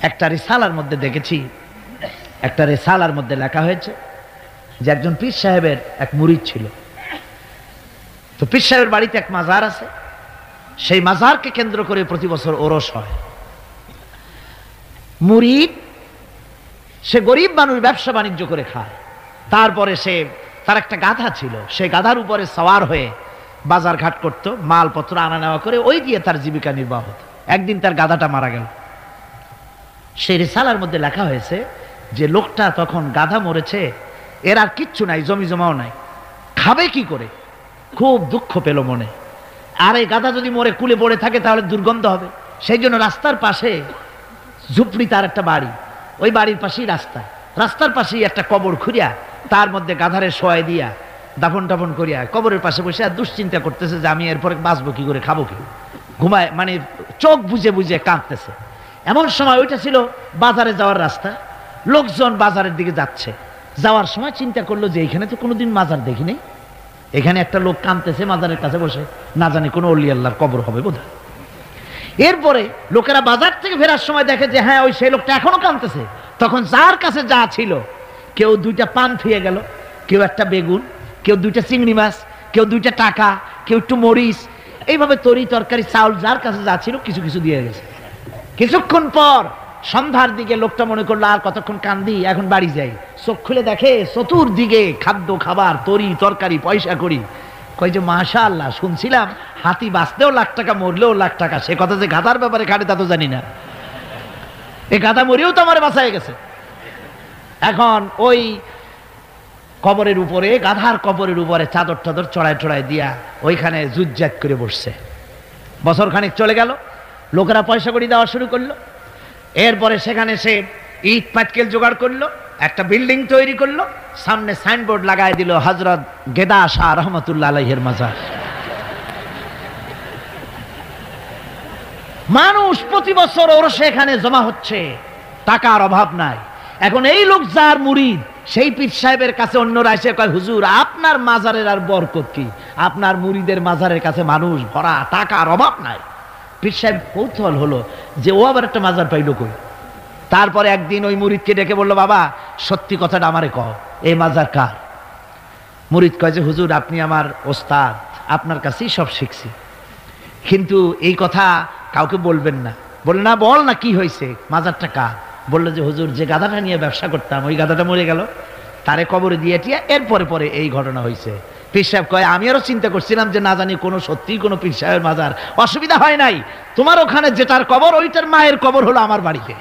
একটা রিসালার মধ্যে দেখেছি, একটা রিসালার মধ্যে লেখা হয়েছে যে একজন পীর সাহেবের এক মুরিদ ছিল। তো পীর সাহেবের বাড়িতে এক মাজার আছে, সেই মাজারকে কেন্দ্র করে প্রতি বছর ওরস হয়। মুরিদ সে গরিব মানুষ, ব্যবসা বাণিজ্য করে খায়। তারপরে তার একটা গাধা ছিল, সেই গাধার উপরে সওয়ার হয়ে বাজার ঘাট করতো, মালপত্র আনা নেওয়া করে ওই দিয়ে তার জীবিকা নির্বাহ হতো। একদিন তার গাধাটা মারা গেল। সেই রিসালার মধ্যে লেখা হয়েছে যে লোকটা তখন গাধা মরেছে, এর আর কিচ্ছু নাই, জমি জমাও নাই, খাবে কি করে, খুব দুঃখ পেল মনে। আর এই গাধা যদি মরে কুলে পড়ে থাকে তাহলে দুর্গন্ধ হবে। সেই জন্য রাস্তার পাশে ঝুপড়ি, তার একটা বাড়ি, ওই বাড়ির পাশেই রাস্তার পাশেই একটা কবর খুঁড়িয়া তার মধ্যে গাধারে শোয়াই দিয়া দাফন টাফন করিয়া কবরের পাশে বসে আর দুশ্চিন্তা করতেছে যে আমি এরপরে বাঁচবো কি করে, খাবো কি, ঘুমায়, মানে চোখ বুঝে বুঝে কাঁদতেছে। এমন সময় ওইটা ছিল বাজারে যাওয়ার রাস্তা, লোকজন বাজারের দিকে যাচ্ছে। যাওয়ার সময় চিন্তা করলো যে এখানে তো কোনোদিন মাজার দেখি নেই, এখানে একটা লোক কাঁদতেছে মাজারের কাছে বসে, না জানি কোনো অলি আল্লাহর কবর হবে বোধহয়। এরপরে লোকেরা বাজার থেকে ফেরার সময় দেখে যে হ্যাঁ ওই সেই লোকটা এখনো কাঁদতেছে। তখন যার কাছে যা ছিল, কেউ 2টা পান ফিয়ে গেল, কেউ একটা বেগুন, কেউ 2টা চিংড়ি মাছ, কেউ 2টা টাকা, কেউ একটু মরিচ, এইভাবে তরি তরকারি চাউল যার কাছে যা ছিল কিছু কিছু দিয়ে গেছে। কিছুক্ষণ পর সন্ধ্যার দিকে লোকটা মনে করলো আর কতক্ষণ কান্দি, এখন বাড়ি যাই। চোখ খুলে দেখে চতুর্দিকে খাদ্য খাবার, তরি তরকারি, পয়সা করি। কয় যে মাশাআল্লাহ, শুনছিলাম হাতি বাঁচতেও লাখ টাকা, মরলেও লাখ টাকা, সে কথা যে গাধার ব্যাপারে খাটে তা তো জানি না। এই গাধা মরেও তো আমার বাঁচায় গেছে। এখন ওই কবরের উপরে, গাধার কবরের উপরে চাদর টাদর চড়ায় চড়ায় দিয়া ওইখানে জুজ্জাত করে বসছে। বছর খানিক চলে গেল, লোকেরা পয়সা করি দেওয়া শুরু করলো। এরপরে সেখানে সে ইট পাটকেল জোগাড় করলো, একটা বিল্ডিং তৈরি করলো, সামনে সাইনবোর্ড লাগাই দিল হযরত গেদা শাহ রহমতুল্লাহ আলাইহির মাজার। মানুষ প্রতি বছর ওর সেখানে জমা হচ্ছে, টাকার অভাব নাই। এখন এই লোক যার মুরিদ, সেই পীর সাহেবের কাছে অন্যরা এসে কয় হুজুর আপনার মাজারের আর বরকত কি, আপনার মুরিদের মাজারের কাছে মানুষ ভরা, টাকার অভাব নাই। পীর সাহেব কৌতূহল হলো যে ও আবার একটা মাজার পাইলো কই। তারপরে একদিন ওই মুরিদকে ডেকে বললো, বাবা সত্যি কথাটা আমারে কও, এই মাজার কার? মুরিদ কয় যে হুজুর আপনি আমার ওস্তাদ, আপনার কাছেই সব শিখছি, কিন্তু এই কথা কাউকে বলবেন না। বললেন না, বল না কি হয়েছে, মাজারটা কার? বললো যে হুজুর যে গাধাটা নিয়ে ব্যবসা করতাম, ওই গাধাটা মরে গেল, তারে কবরে দিয়ে টিয়া এরপরে পরে এই ঘটনা হয়েছে। পীর সাহেব কয় আমি আরো চিন্তা করছিলাম যে না জানি কোনো সত্যি কোনো পীর সাহেবের মাজার, অসুবিধা হয় নাই, তোমার ওখানে যেটার কবর ওইটার মায়ের কবর হলো আমার বাড়িতে।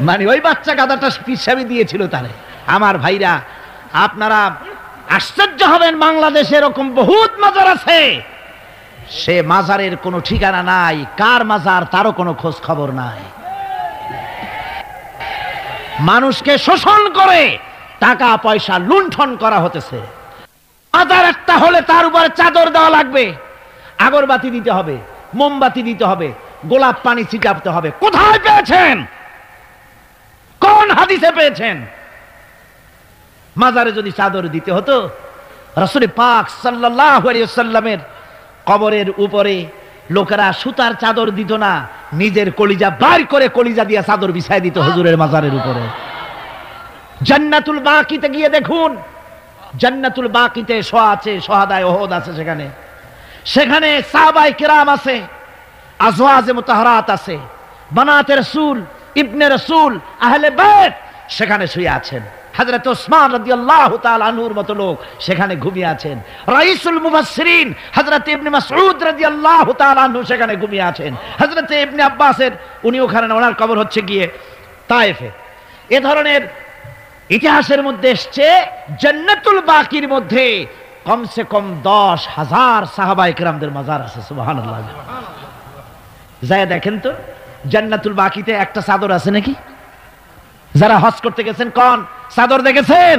মানে ওই বাচ্চা গাধাটা পীর সাহেব দিয়েছিল তারে। আমার ভাইরা আপনারা আশ্চর্য হবেন, বাংলাদেশে এরকম বহুত মাজার আছে, সে মাজারের কোনো ঠিকানা নাই, কার মাজার তারও কোনো খোঁজ খবর নাই। মানুষকে শোষণ করে টাকা পয়সা লুণ্ঠন করা হতেছে। মাজার একটা হলে তার উপরে চাদর দেওয়া লাগবে, আগরবাতি দিতে হবে, মোমবাতি দিতে হবে, গোলাপ পানি ছিটাতে হবে। কোথায় পেয়েছেন? কোন হাদিসে পেয়েছেন? মাজারে যদি চাদর দিতে হতো, রাসূল পাক সাল্লাল্লাহু আলাইহি ওয়াসাল্লামের কবরের উপরে লোকেরা সুতার চাদর দিত না, নিজের কলিজা বাইর করে কলিজা দিয়ে চাদর বিছায় দিত হুজুরের মাজারের উপরে। জান্নাতুল বাকিতে গিয়ে দেখুন, জান্নাতুল বাকিতে আছে শহাদায়ে উহুদ আছে, সেখানে সাহাবায়ে কেরাম আছে, আজওয়াজে মুতাহহারাত আছে, বানাতে রাসূল, ইবনে রাসূল, আহলে বাইত সেখানে শুয়ে আছেন। হযরত ওসমান রাদিয়াল্লাহু তাআলা আনহুর মতো লোক সেখানে ঘুমিয়ে আছেন। রাইসুল মুফাসসিরিন হযরত ইবনে মাসউদ রাদিয়াল্লাহু তাআলা আনহু সেখানে ঘুমিয়ে আছেন। হযরত ইবনে আব্বাসের উনি ওখানে, ওনার কবর হচ্ছে গিয়ে তায়েফে। এ ধরনের ইতিহাসের মধ্যে এসছে জান্নাতুল বাকির মধ্যে কমসে কম 10,000 সাহাবায়ে কেরামদের মাজার আছে। সুবহানাল্লাহ। যায় দেখেন তো জান্নাতুল বাকিতে একটা চাদর আছে নাকি? যারা হজ করতে গেছেন কোন চাদর দেখেছেন?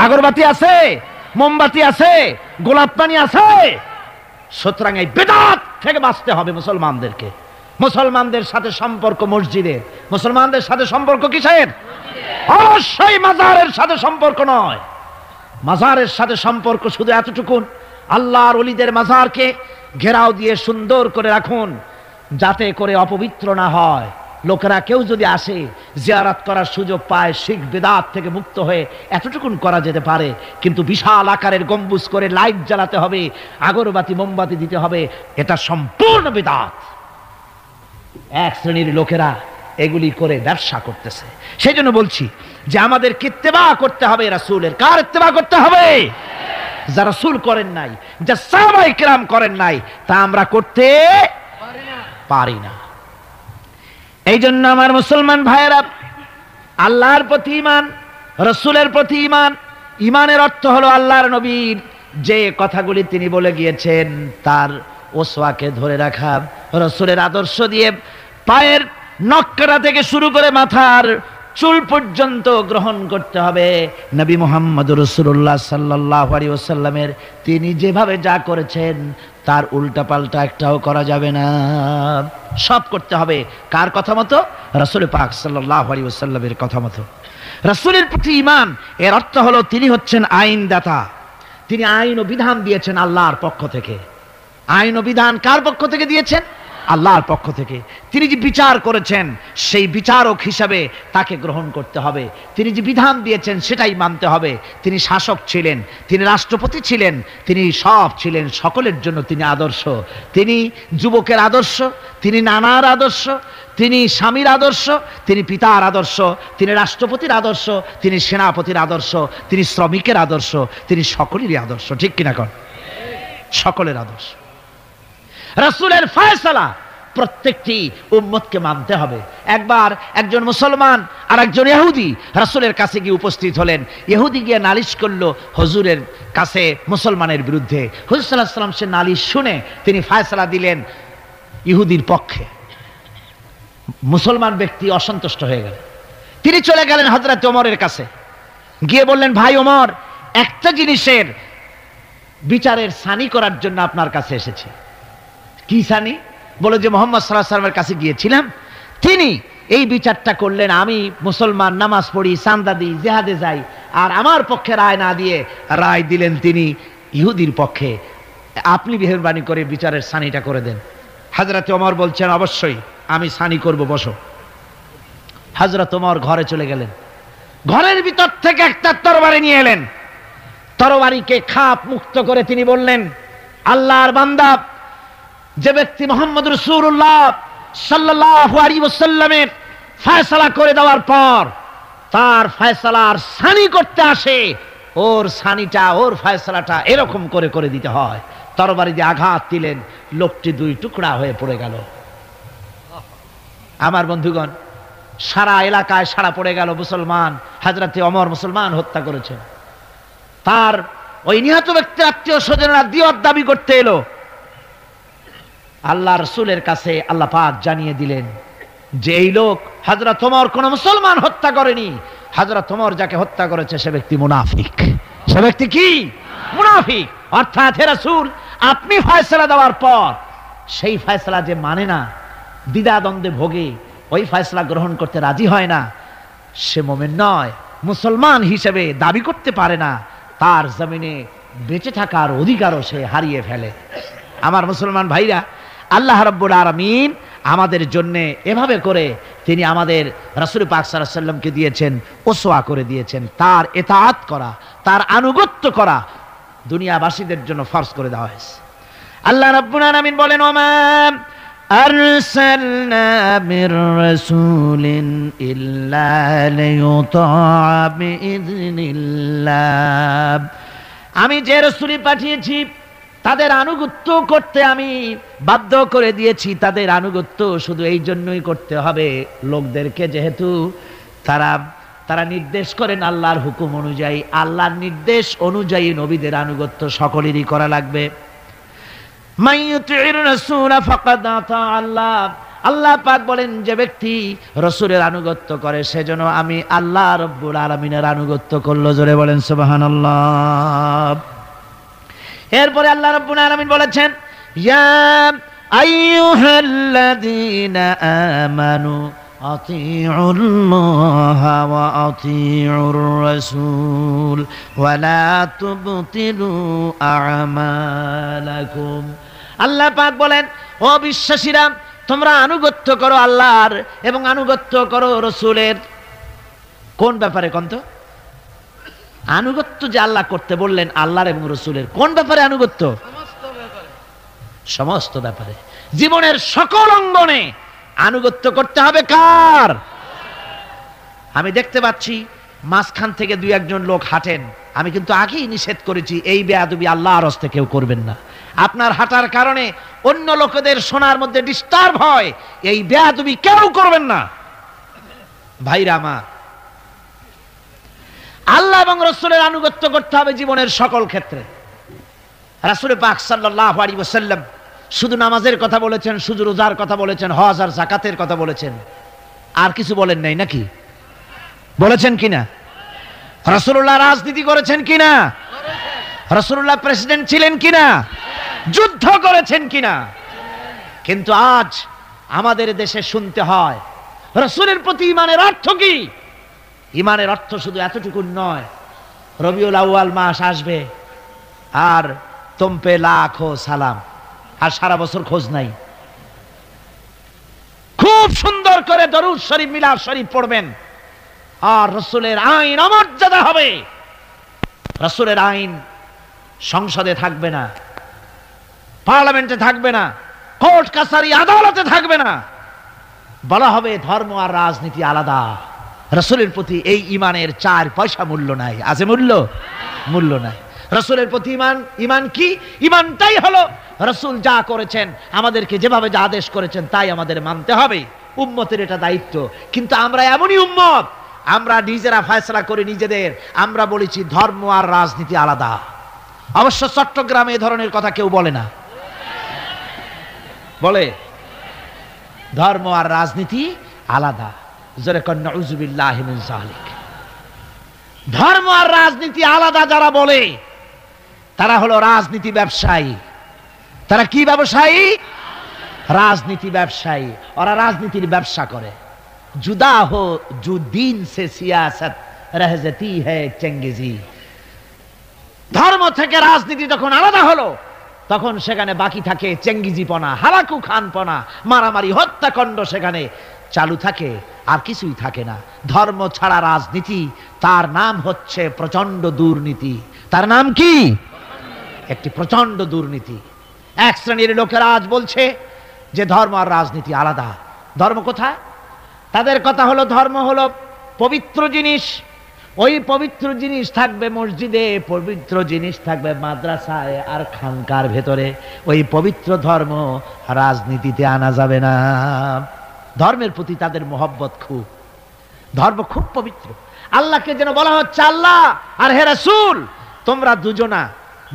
আগরবাতি আছে, মোমবাতি আছে, গোলাপ পানি আছে। সুতরাং এই বিদআত থেকে বাঁচতে হবে মুসলমানদেরকে। মুসলমানদের সাথে সম্পর্ক মসজিদের, মুসলমানদের সাথে সম্পর্ক কিসের? অবশ্যই মাজারের সাথে সম্পর্ক নয়। মাজারের সাথে সম্পর্ক শুধু এতটুকুন, আল্লাহর ওলিদের মাজারকে ঘেরাও দিয়ে সুন্দর করে রাখুন, যাতে করে অপবিত্র না হয়। লোকেরা কেউ যদি আসে জিয়ারত করার সুযোগ পায়, শিরক বিদআত থেকে মুক্ত হয়ে এতটুকুন করা যেতে পারে, কিন্তু বিশাল আকারের গম্বুজ করে লাইট জ্বালাতে হবে, আগরবাতি মোমবাতি দিতে হবে, এটা সম্পূর্ণ বিদআত। এক শ্রেণীর লোকেরা এগুলি করে ব্যবসা করতেছে। সেই জন্য বলছি যে আমাদের ইত্তেবা করতে হবে রাসূলের। কার ইত্তেবা করতে হবে? যা রাসূল করেন নাই, যা সাহাবায়ে কেরাম করেন নাই, তা আমরা করতে পারি না। এই জন্য আমার মুসলমান ভাইয়েরা, আল্লাহর প্রতি ঈমান, রাসূলের প্রতি ঈমান, ঈমানের অর্থ হলো আল্লাহর নবীর যে কথাগুলি তিনি বলে গিয়েছেন তার ওসওয়াকে ধরে রাখা, রাসূলের আদর্শ দিয়ে পায়ের নখকাটা থেকে শুরু করে মাথার চুল পর্যন্ত গ্রহণ করতে হবে। নবী মুহাম্মদ রাসূলুল্লাহ সাল্লাল্লাহু আলাইহি ওয়াসাল্লামের তিনি যেভাবে যা করেছেন তার উল্টা পাল্টা একটাও করা যাবে না, সব করতে হবে কার কথা মতো? রাসূল পাক সাল্লাল্লাহু আলাইহি ওয়াসাল্লামের কথা মতো। রাসূলের প্রতি ঈমান এর অর্থ হলো তিনি হচ্ছেন আইনদাতা। তিনি আইন ও বিধান দিয়েছেন আল্লাহর পক্ষ থেকে। আইন ও বিধান কার পক্ষ থেকে দিয়েছেন? আল্লাহর পক্ষ থেকে। তিনি যে বিচার করেছেন সেই বিচারক হিসাবে তাকে গ্রহণ করতে হবে। তিনি যে বিধান দিয়েছেন সেটাই মানতে হবে। তিনি শাসক ছিলেন, তিনি রাষ্ট্রপতি ছিলেন, তিনি সব ছিলেন, সকলের জন্য তিনি আদর্শ। তিনি যুবকের আদর্শ, তিনি নানার আদর্শ, তিনি স্বামীর আদর্শ, তিনি পিতার আদর্শ, তিনি রাষ্ট্রপতির আদর্শ, তিনি সেনাপতির আদর্শ, তিনি শ্রমিকের আদর্শ, তিনি সকলেরই আদর্শ। ঠিক কিনা কন? সকলের আদর্শ। রাসূলের ফয়সালা প্রত্যেকটি উম্মতকে মানতে হবে। একবার একজন মুসলমান আর একজন ইহুদি রাসূলের কাছে গিয়ে উপস্থিত হলেন। ইহুদি গিয়ে নালিশ করলো হুজুরের কাছে মুসলমানের বিরুদ্ধে। হুজুর সাল্লাল্লাহু আলাইহি ওয়াসাল্লাম সে নালিশ শুনে তিনি ফয়সালা দিলেন ইহুদির পক্ষে। মুসলমান ব্যক্তি অসন্তুষ্ট হয়ে গেল। তিনি চলে গেলেন হযরত ওমরের কাছে, গিয়ে বললেন, ভাই ওমর, একটা জিনিসের বিচারের সানি করার জন্য আপনার কাছে এসেছি। কি সানি? বলে যে মুহাম্মদ সাল্লাল্লাহু আলাইহি ওয়াসাল্লামের কাছে গিয়েছিলাম, তিনি এই বিচারটা করলেন, আমি মুসলমান, নামাজ পড়ি, চাঁদা দিই, জিহাদে যাই, আর আমার পক্ষে রায় না দিয়ে রায় দিলেন তিনি ইহুদির পক্ষে। আপনি মেহেরবানি করে বিচারের সানিটা করে দেন। হযরত ওমর বলছেন, অবশ্যই আমি সানি করব, বসো। হযরত ওমর ঘরে চলে গেলেন। ঘরের ভিতর থেকে একটা তরবারি নিয়ে এলেন। তরবারিকে খাপ মুক্ত করে তিনি বললেন, আল্লাহর বান্দা, যে ব্যক্তি মুহাম্মদ রাসূলুল্লাহ সাল্লাল্লাহু আলাইহি ওয়াসাল্লামের ফয়সালা করে দেওয়ার পর তার ফয়সালার সানি করতে আসে, ওর সানিটা, ওর ফয়সালাটা এরকম করে করে দিতে হয়। তরবারি দিয়ে আঘাত দিলেন, লোকটি দুই টুকরা হয়ে পড়ে গেল। আমার বন্ধুগণ, সারা এলাকায় সাড়া পড়ে গেল, মুসলমান, হযরত ওমর মুসলমান হত্যা করেছেন। তার ওই নিহত ব্যক্তির আত্মীয় স্বজনেরা দিয়ত দাবি করতে এলো। আল্লাহ রাসূলের কাছে আল্লাহ পাক জানিয়ে দিলেন যে এই লোক হযরত ওমর কোন মুসলমান হত্যা করেনি, হযরত ওমর যাকে হত্যা করেছে সে ব্যক্তি মুনাফিক। সে ব্যক্তি কি? মুনাফিক। অর্থাৎ হে রাসূল, আপনি ফয়সালা দেওয়ার পর সেই ফয়সালা যে মানে না, দ্বিধাদ্বন্দ্বে ভোগে, ওই ফয়সালা গ্রহণ করতে রাজি হয় না, সে মুমিন নয়, মুসলমান হিসেবে দাবি করতে পারে না, তার জমিনে বেঁচে থাকার অধিকারও সে হারিয়ে ফেলে। আমার মুসলমান ভাইরা, আল্লাহ রাব্বুল আলামিন আমাদের জন্য এভাবে করে তিনি আমাদের রাসূল পাক সাল্লাল্লাহু আলাইহি ওয়াসাল্লামকে দিয়েছেন, ওসওয়া করে দিয়েছেন। তার ইতাআত করা, তার আনুগত্য করা দুনিয়াবাসীদের জন্য ফরজ করে দেওয়া হয়েছে। আল্লাহ রাব্বুল আলামিন বলেন, ওমা আরসালনা মির রাসূলিন ইল্লা লিয়ুতাআ বিইذনিল্লাহ। আমি যে রাসূল পাঠিয়েছি তাদের আনুগত্য করতে আমি বাধ্য করে দিয়েছি। তাদের আনুগত্য শুধু এই জন্যই করতে হবে লোকদেরকে, যেহেতু তারা নির্দেশ করেন আল্লাহর হুকুম অনুযায়ী, আল্লাহর নির্দেশ অনুযায়ী নবীদের আনুগত্য সকলেরই করা লাগবে। মাইয়ুতির রাসূল ফাকাদ আতা আল্লাহ। আল্লাহ পাক বলেন, যে ব্যক্তি রাসূলের আনুগত্য করে সেজন্য আমি আল্লাহ রাব্বুল আলামিনের আনুগত্য করলো। জোরে বলেন সুবহানাল্লাহ। এরপরে আল্লাহ রাব্বুল আলামিন বলেছেন, ইয়া আইয়ুহাল্লাযীনা আমানু আতিউল্লাহা ওয়া আতিউর রাসূল ওয়া লা তুবতিলু আ'মালাকুম। আল্লাহ পাক বলেন, ও বিশ্বাসীরা, তোমরা আনুগত্য করো আল্লাহর এবং আনুগত্য করো রসুলের। কোন ব্যাপারে কন্ত? আনুগত্য যে আল্লাহ করতে বললেন আল্লাহর এবং রসুলের, কোন ব্যাপারে আনুগত্য? সমস্ত ব্যাপারে, জীবনের সকল অঙ্গনে আনুগত্য করতে হবে কার? আমি দেখতে পাচ্ছি মাঝখান থেকে দুই একজন লোক হাঁটেন, আমি কিন্তু আগেই নিষেধ করেছি এই বেয়াদবি আল্লাহর হস্তে কেউ করবেন না। আপনার হাঁটার কারণে অন্য লোকেদের শোনার মধ্যে ডিস্টার্ব হয়, এই বেয়াদবি কেউ করবেন না। ভাইরা আমার, আল্লাহ এবং রাসূলের আনুগত্য করতে হবে জীবনের সকল ক্ষেত্রে। রাসূল পাক সাল্লাল্লাহু আলাইহি ওয়াসাল্লাম শুধু নামাজের কথা বলেছেন, শুধু রোজার কথা বলেছেন, হজ আর যাকাতের কথা বলেছেন, আর কিছু বলেন নাই নাকি? বলেছেন কিনা? রাসূলুল্লাহ রাজনীতি করেছেন কিনা? রাসূলুল্লাহ প্রেসিডেন্ট ছিলেন কিনা? যুদ্ধ করেছেন কিনা? কিন্তু আজ আমাদের দেশে শুনতে হয় রাসূলের প্রতি ঈমানের অর্থ কি? ঈমানের অর্থ শুধু এতটুকু নয়, রবিউল আউয়াল মাস আসবে আর তুম পে লাখো সালাম, আর সারা বছর খোঁজ নাই। খুব সুন্দর করে দরুদ শরীফ মিলাদ শরীফ পড়বেন, আর রাসূলের আইন অমর্যাদা হবে। রাসূলের আইন সংসদে থাকবে না, পার্লামেন্টে থাকবে না, কোর্ট কাছারি আদালতে থাকবে না। বলা হবে ধর্ম আর রাজনীতি আলাদা। রাসূলের প্রতি এই ঈমানের 4 পয়সা মূল্য নাই। আছে মূল্য? মূল্য নাই। রাসূলের প্রতি ঈমান, ঈমান কি? ঈমানটাই হলো রাসূল যা করেছেন, আমাদেরকে যেভাবে যা আদেশ করেছেন তাই আমাদের মানতে হবে। উম্মতের এটা দায়িত্ব। কিন্তু আমরা এমনই উম্মত, আমরা নিজেরা ফয়সালা করি নিজেদের, আমরা বলেছি ধর্ম আর রাজনীতি আলাদা। অবশ্য চট্টগ্রামে এই ধরনের কথা কেউ বলে না, বলে ধর্ম আর রাজনীতি আলাদা। জোরে কন নাউযুবিল্লাহি মিন যালিক। ধর্ম আর রাজনীতি আলাদা যারা বলে তারা হলো রাজনীতি ব্যবসায়ী। তারা কি ব্যবসায়ী? রাজনীতি ব্যবসায়ী। ওরা রাজনীতির ব্যবসা করে। जुदा हो जो दीन से सियासत रह जाती है चंगेजी। ধর্ম থেকে রাজনীতি যখন আলাদা হলো তখন সেখানে বাকি থাকে চেঙ্গিজিপনা, হালাকু খানপনা, মারামারি, হত্যাকাণ্ড সেখানে চালু থাকে, আর কিছুই থাকে না। ধর্ম ছাড়া রাজনীতি, তার নাম হচ্ছে প্রচন্ড দুর্নীতি। তার নাম কি? একটি প্রচন্ড দুর্নীতি। এক শ্রেণীর লোকেরা আজ বলছে যে ধর্ম আর রাজনীতি আলাদা। ধর্ম কোথায়? তাদের কথা হলো ধর্ম হলো পবিত্র জিনিস, ওই পবিত্র জিনিস থাকবে মসজিদে, পবিত্র জিনিস থাকবে মাদ্রাসায় আর খানকার ভেতরে। ওই পবিত্র ধর্ম রাজনীতিতে আনা যাবে না। ধর্মের প্রতি তাদের মহব্বত খুব, ধর্ম খুব পবিত্র। আল্লাহকে যেন বলা হচ্ছে আল্লাহ আর হে রাসূল তোমরা দুজনা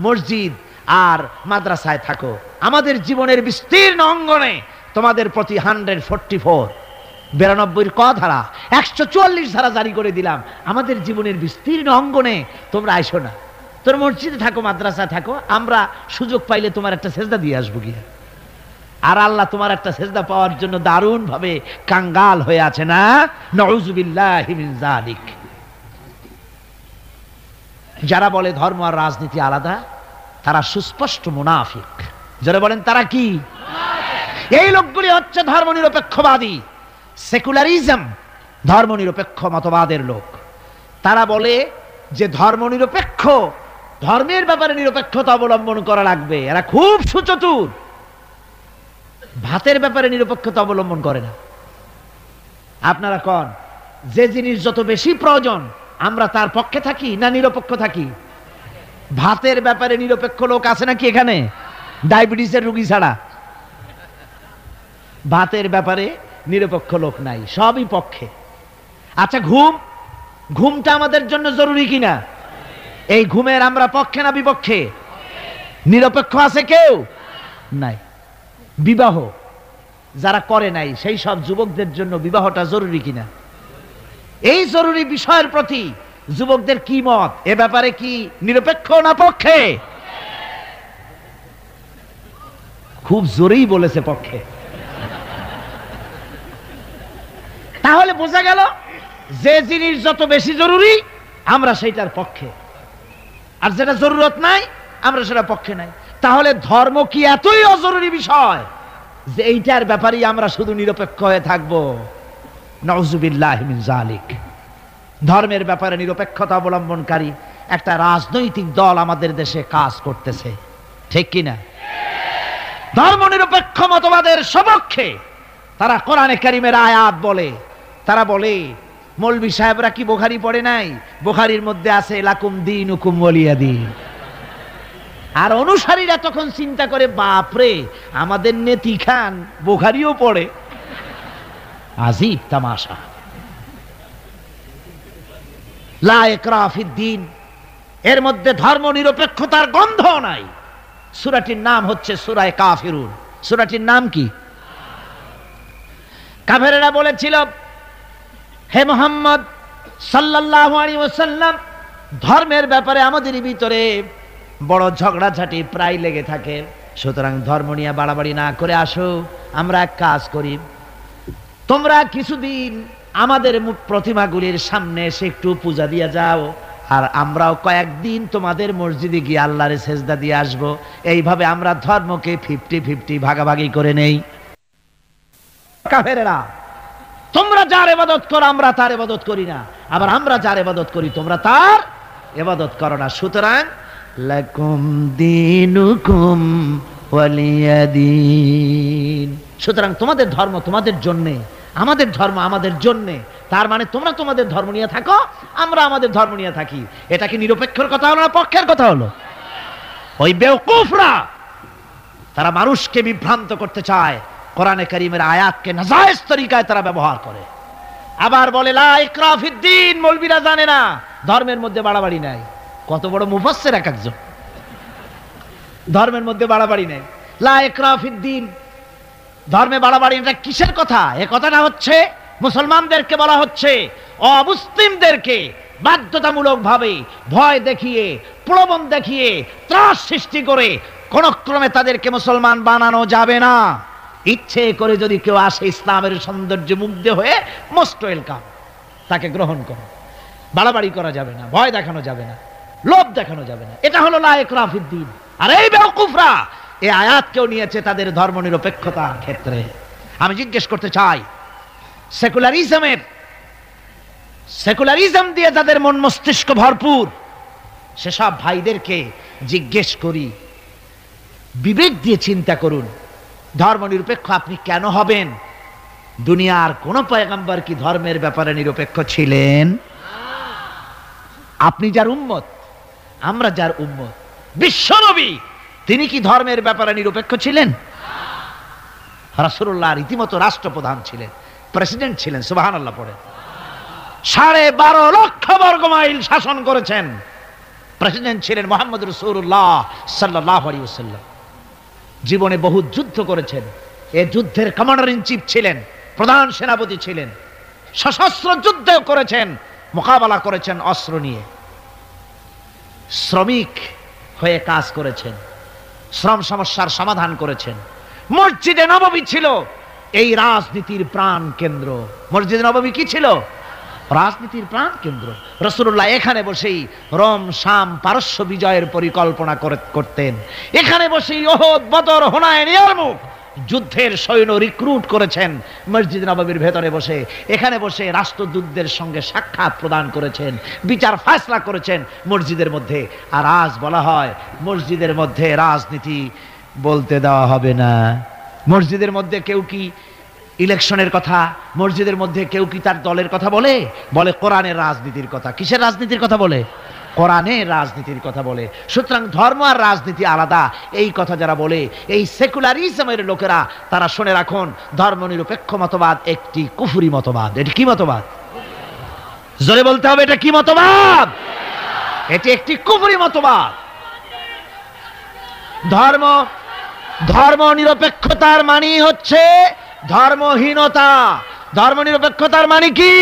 মসজিদ আর মাদ্রাসায় থাকো, আমাদের জীবনের বিস্তীর্ণ অঙ্গনে তোমাদের প্রতি 144 92 ক ধারা 144 ধারা জারি করে দিলাম। আমাদের জীবনের বিস্তীর্ণ অঙ্গনে তোমরা আইসো না, তোর মসজিদে থাকো, মাদ্রাসায় থাকো, আমরা সুযোগ পাইলে তোমার একটা সেজদা দিয়ে আসবো গিয়া। আর আল্লাহ তোমার একটা সেজদা পাওয়ার জন্য দারুণ ভাবে কাঙ্গাল হয়ে আছে না? নাউযুবিল্লাহি মিন যালিক। যারা বলে ধর্ম আর রাজনীতি আলাদা তারা সুস্পষ্ট মুনাফিক। যারা বলেন তারা কি? এই লোকগুলি হচ্ছে ধর্মনিরপেক্ষবাদী, সেকুলারিজম, ধর্মনিরপেক্ষ মতবাদের লোক। তারা বলে যে ধর্মনিরপেক্ষ, ধর্মের ব্যাপারে নিরপেক্ষতা অবলম্বন করা লাগবে। এরা খুব সুচতুর, ভাতের ব্যাপারে নিরপেক্ষতা অবলম্বন করে না। আপনারা কোন যে জিনিস যত বেশি প্রয়োজন আমরা তার পক্ষে থাকি না নিরপেক্ষ থাকি? ভাতের ব্যাপারে নিরপেক্ষ লোক আছে নাকি এখানে? ডায়াবেটিসের রোগী ছাড়া ভাতের ব্যাপারে নিরপেক্ষ লোক নাই, সবই পক্ষে। আচ্ছা ঘুম, ঘুমটা আমাদের জন্য জরুরি কিনা? এই ঘুমের আমরা পক্ষে না বিপক্ষে? নিরপেক্ষ আছে কেউ নাই। বিবাহ যারা করে নাই সেই সব যুবকদের জন্য বিবাহটা জরুরি কিনা? এই জরুরি বিষয়ের প্রতি যুবকদের কি মত? এ ব্যাপারে কি নিরপেক্ষ না পক্ষে? খুব জোরেই বলেছে পক্ষে। তাহলে বোঝা গেল যে জিনিস যত বেশি জরুরি আমরা সেইটার পক্ষে, আর যেটা জরুরত নাই আমরা সেটা পক্ষে নাই। তাহলে ধর্ম কি এতই অজরুরি বিষয়? যে এইটার ব্যাপারেই আমরা শুধু নিরপেক্ষ হয়ে থাকবো। নাউযুবিল্লাহি মিন যালিক। ধর্মের ব্যাপারে নিরপেক্ষতা অবলম্বনকারী একটা রাজনৈতিক দল আমাদের দেশে কাজ করতেছে, ঠিক কিনা? ধর্ম নিরপেক্ষ মতবাদের সপক্ষে তারা কোরআনে কারীমের আয়াত বলে, তারা বলে মৌলভী সাহেবরা কি বুখারী পড়ে নাই? বুখারীর মধ্যে আছে লাকুম দীনুকুম ওয়ালিয়া দীন। আর অনুসারীরা তখন চিন্তা করে, বাপরে, আমাদের নেতি খান বুখারীও পড়ে। আজীব তামাশা। লা ইকরাহা ফিদ্দীন, এর মধ্যে ধর্ম নিরপেক্ষতার গন্ধ নাই। সূরাটির নাম হচ্ছে সূরা কাফিরুন। সূরাটির নাম কি? কাফেরেরা বলেছিল, হে মুহাম্মদ সাল্লাল্লাহু আলাইহি ওয়াসাল্লাম, ধর্মের ব্যাপারে আমাদের ভিতরে বড় ঝগড়াঝাটি প্রায় লেগে থাকে, সুতরাং ধর্ম নিয়ে বাড়াবাড়ি না করে আসো, আমরা এক কাজ করি, তোমরা কিছুদিন আমাদের প্রতিমাগুলির সামনে এসে একটু পূজা দিয়ে যাও, আর আমরাও কয়েকদিন তোমাদের মসজিদে গিয়ে আল্লাহর সেজদা দিয়ে আসবো। এইভাবে আমরা ধর্মকে 50-50 ভাগাভাগি করে নেই। কাফেরেরা, তোমরা যার ইবাদত করো আমরা তার ইবাদত করি না, আবার আমরা যার ইবাদত করি তোমরা তার ইবাদত করো না, সুতরাং লাকুম দীনুকুম ওয়ালিয়া দীন। সুতরাং তোমাদের ধর্ম তোমাদের জন্যে, আমাদের ধর্ম আমাদের জন্যে। তার মানে তোমরা তোমাদের ধর্ম নিয়ে থাকো, আমরা আমাদের ধর্ম নিয়ে থাকি। এটা কি নিরপেক্ষর কথা হলো না পক্ষের কথা হলো? ওই বেওকুফরা তারা মানুষকে বিভ্রান্ত করতে চায়, কোরআনে কারীমের আয়াতকে নাজায়েজ তরিকায় তারা ব্যবহার করে। আবার বলে লা ইকরাহা ফিদ্দীন, মৌলবীরা জানে না ধর্মের মধ্যে বাড়াবাড়ি নাই। কত বড় মুফাসসির এক একজন! ধর্মের মধ্যে বাড়াবাড়ি নেই, লা ইকরাহা ফিদ্দীন। ধর্মে বাড়াবাড়ি, এটা কিসের কথা? এ কথাটা হচ্ছে মুসলমানদেরকে বলা হচ্ছে, অমুসলিমদেরকে বাধ্যতামূলক ভাবে ভয় দেখিয়ে, প্রলোভন দেখিয়ে, ত্রাস সৃষ্টি করে কোন ক্রমে তাদেরকে মুসলমান বানানো যাবে না। ইচ্ছে করে যদি কেউ আসে ইসলামের সৌন্দর্যে মুগ্ধ হয়ে, মোস্ট ওয়েলকাম, তাকে গ্রহণ করো। বাড়াবাড়ি করা যাবে না, ভয় দেখানো যাবে না, লোভ দেখানো যাবে না। এটা হলো লা ইকরাহা ফিদ্দীন। আর এই বেওকুফরা এই আয়াতকেও নিয়েছে তাদের ধর্ম নিরপেক্ষতার ক্ষেত্রে। আমি জিজ্ঞেস করতে চাই, সেকুলারিজম দিয়ে যাদের মন মস্তিষ্ক ভরপুর, সেসব ভাইদেরকে জিজ্ঞেস করি, বিবেক দিয়ে চিন্তা করুন, ধর্ম নিরপেক্ষ আপনি কেন হবেন? দুনিয়ার কোন পয়গম্বর কি ধর্মের ব্যাপারে নিরপেক্ষ ছিলেন? আপনি যার উম্মত, আমরা যার উম্মত, বিশ্বনবী তিনি কি ধর্মের ব্যাপারে নিরপেক্ষ ছিলেন? রাসূলুল্লাহ রীতিমতো রাষ্ট্রপ্রধান ছিলেন, প্রেসিডেন্ট ছিলেন। সুবহানাল্লাহ পড়ে। 12.5 লক্ষ বর্গ মাইল শাসন করেছেন। প্রেসিডেন্ট ছিলেন মুহাম্মদ রাসূলুল্লাহ সাল্লাল্লাহু আলাইহি ওয়াসাল্লাম। জীবনে বহু যুদ্ধ করেছেন, এই যুদ্ধের কমান্ডার ইন চিফ ছিলেন, প্রধান সেনাপতি ছিলেন, সশস্ত্র যুদ্ধ করেছেন, মোকাবেলা করেছেন অস্ত্র নিয়ে। শ্রমিক হয়ে কাজ করেছেন, শ্রম সমস্যার সমাধান করেছেন। মসজিদে নববী ছিল এই রাজনীতির প্রাণ কেন্দ্র। মসজিদে নববী কি ছিল? রাজনীতির প্রাণ কেন্দ্র। রাসূলুল্লাহ এখানে বসেই রোম, শাম, পারস্য বিজয়ের পরিকল্পনা করতেন। এখানে বসেই উহুদ, বদর, হুনাইন, ইয়ারমুক যুদ্ধের সৈন্য রিক্রুট করেছেন মসজিদ নববীর ভেতরে বসে। এখানে বসে রাষ্ট্রদূতদের সঙ্গে সাক্ষাৎ প্রদান করেছেন, বিচার ফায়সালা করেছেন মসজিদের মধ্যে। আর আজ বলা হয় মসজিদের মধ্যে রাজনীতি বলতে দেওয়া হবে না। মসজিদের মধ্যে কেউ কি ইলেকশনের কথা, মসজিদের মধ্যে কেউ কি তার দলের কথা বলে? বলে কোরআনের রাজনীতির কথা। কিসের রাজনীতির কথা বলে? কোরআনের রাজনীতির কথা বলে। সুতরাং ধর্ম আর রাজনীতি আলাদা, এই কথা যারা বলে, এই সেকুলারিজমের লোকেরা, তারা শুনে রাখুন, ধর্ম নিরপেক্ষ মতবাদ একটি কুফরি মতবাদ। এটি কি মতবাদ? জোরে বলতে হবে, এটা কি মতবাদ? এটি একটি কুফরি মতবাদ। ধর্ম নিরপেক্ষতার মানে হচ্ছে ধর্মহীনতা। ধর্ম নিরপেক্ষতার মানে কি?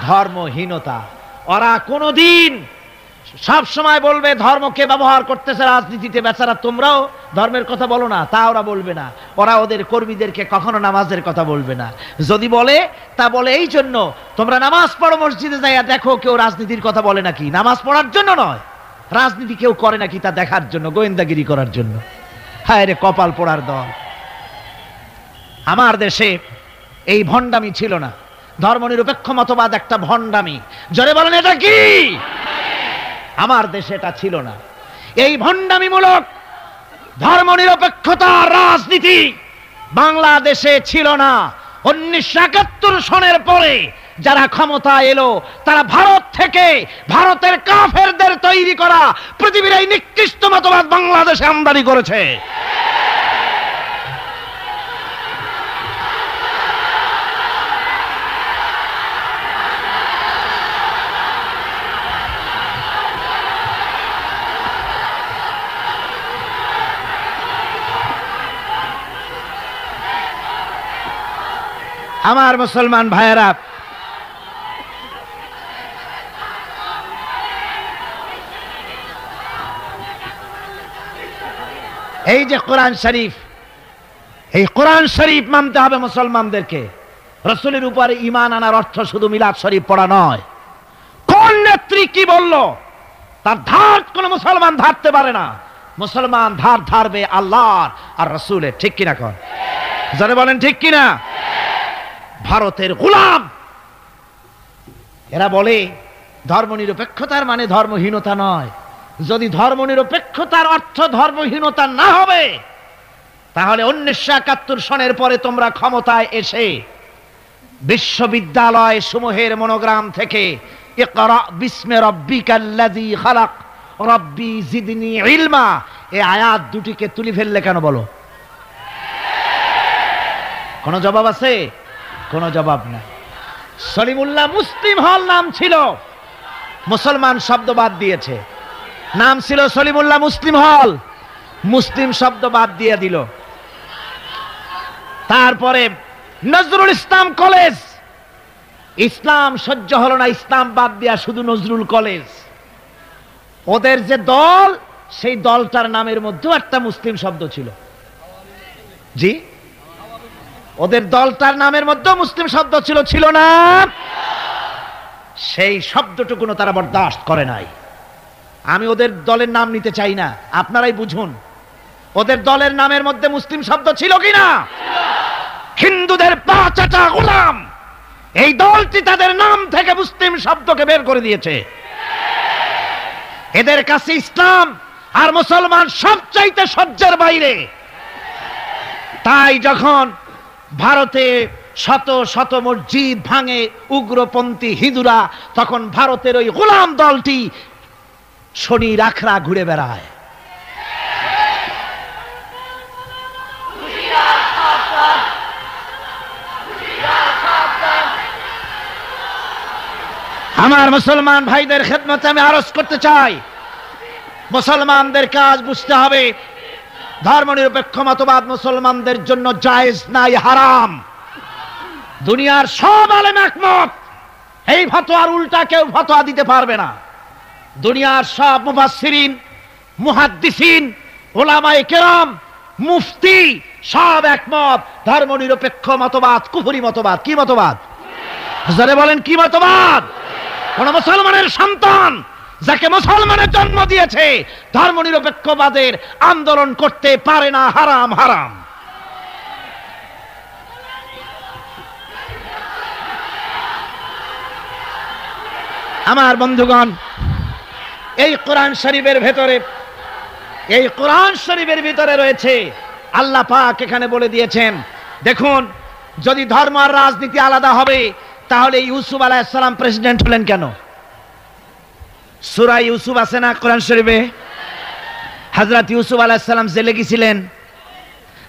ধর্মহীনতা। ওরা কোনদিন সব সময় বলবে ধর্মকে ব্যবহার করতেছে রাজনীতিতে। বেচারা তোমরাও ধর্মের কথা বলো না, তা ওরা বলবে না। ওরা ওদের কর্মীদেরকে কখনো নামাজের কথা বলবে না। যদি বলে, তা বলে এই জন্য, তোমরা নামাজ পড়ো মসজিদে যাইয়া দেখো কেউ রাজনীতির কথা বলে নাকি। নামাজ পড়ার জন্য নয়, রাজনীতি কেউ করে নাকি তা দেখার জন্য, গোয়েন্দাগিরি করার জন্য। হায় রে কপাল পোড়ার দল! আমার দেশে এই ভণ্ডামি ছিল না। ধর্মনিরপেক্ষ মতবাদ একটা ভণ্ডামি। জোরে বলেন এটা কি? আমার দেশে এটা ছিল না। এই ভণ্ডামিমূলক ধর্মনিরপেক্ষতার রাজনীতি বাংলাদেশে ছিল না। 1971 সনের পরে যারা ক্ষমতা এলো তারা ভারত থেকে, ভারতের কাফেরদের তৈরি করা পৃথিবীর এই নিকৃষ্ট মতবাদ বাংলাদেশে আমদানি করেছে। আমার মুসলমান ভাইয়েরা, এই যে কোরআন শরীফ, এই কোরআন শরীফ মানতে হবে মুসলমানদেরকে। রাসূলের উপরে ঈমান আনার অর্থ শুধু মিলাদ শরীফ পড়া নয়। কোন নেত্রী কি বলল তার ধার কোন মুসলমান ধারতে পারে না। মুসলমান ধার ধারবে আল্লাহর আর রাসূলের। ঠিক কিনা? কর যারা বলেন ঠিক কিনা? ভারতের গোলাম এরা বলে ধর্মনিরপেক্ষতার মানে ধর্মহীনতা নয়। যদি ধর্মনিরপেক্ষতার অর্থ ধর্মহীনতা না হবে তাহলে 1971 সনের পরে তোমরা ক্ষমতায় এসে বিশ্ববিদ্যালয় সমূহের মনোগ্রাম থেকে ইকরা বিস্মি রাব্বিকাল্লাযী খালাক রাব্বি জিদনি ইলমা এই আয়াত দুটিকে তুলে ফেললে কেন বলো? কোন জবাব আছে? কোন জবাব নাই। সলিমুল্লাহ মুসলিম হল নাম ছিল, মুসলমান শব্দ বাদ দিয়েছে। নাম ছিল সলিমুল্লাহ মুসলিম হল, মুসলিম শব্দ বাদ দিয়ে দিল। তারপরে নজরুল ইসলাম কলেজ, ইসলাম সহ্য হলো না, ইসলাম বাদ দিয়া শুধু নজরুল কলেজ। ওদের যে দল, সেই দলটার নামের মধ্যেও একটা মুসলিম শব্দ ছিল। জি, ওদের দলটার নামের মধ্যে মুসলিম শব্দ ছিল, ছিল না? সেই শব্দটুকুনো তারা বরদাস্ত করে নাই। আমি ওদের দলের নাম নিতে চাই না, আপনারাই বুঝুন ওদের দলের নামের মধ্যে মুসলিম শব্দ ছিল কিনা। হিন্দুদের পাঁচাটা গোলাম এই দলটি তাদের নাম থেকে মুসলিম শব্দকে বের করে দিয়েছে। এদের কাছে ইসলাম আর মুসলমান সবচাইতে সহ্যের বাইরে। তাই যখন ভারতে শত শত মসজিদ ভাঙে উগ্রপন্থী হিন্দুরা, তখন ভারতের ওই গোলাম দলটি শনি রাখরা ঘুরে বেড়ায়। আমার মুসলমান ভাইদের খেদমতে আমি আরজ করতে চাই, মুসলমানদের কাজ বুঝতে হবে ধর্মনিরপেক্ষ মতবাদ মুসলমানদের জন্য জায়েজ নাই, হারাম। দুনিয়ার সব আলেম একমত, এই ফতোয়ার উল্টা কেউ ফতোয়া দিতে পারবে না। দুনিয়ার সব মুফাসসিরিন, মুহাদ্দিসিন, উলামায়ে কেরাম, মুফতি সব একমত ধর্মনিরপেক্ষ মতবাদ কুফরি মতবাদ। কি মতবাদ? যারা বলেন কি মতবাদ? কোন মুসলমানের সন্তান যাকে মুসলমানের জন্ম দিয়েছে ধর্মনিরপেক্ষবাদের আন্দোলন করতে পারে না, হারাম, হারাম। আমার বন্ধুগণ, এই কোরআন শরীফের ভেতরে, এই কোরআন শরীফের ভিতরে রয়েছে আল্লাহ পাক এখানে বলে দিয়েছেন, দেখুন যদি ধর্ম আর রাজনীতি আলাদা হবে তাহলে ইউসুফ আলাইহিস সালাম প্রেসিডেন্ট হলেন কেন? সূরা ইউসুফ আছে না কোরআন শরীফে? হযরত ইউসুফ আলাইহিস সালাম জেলে গিয়েছিলেন,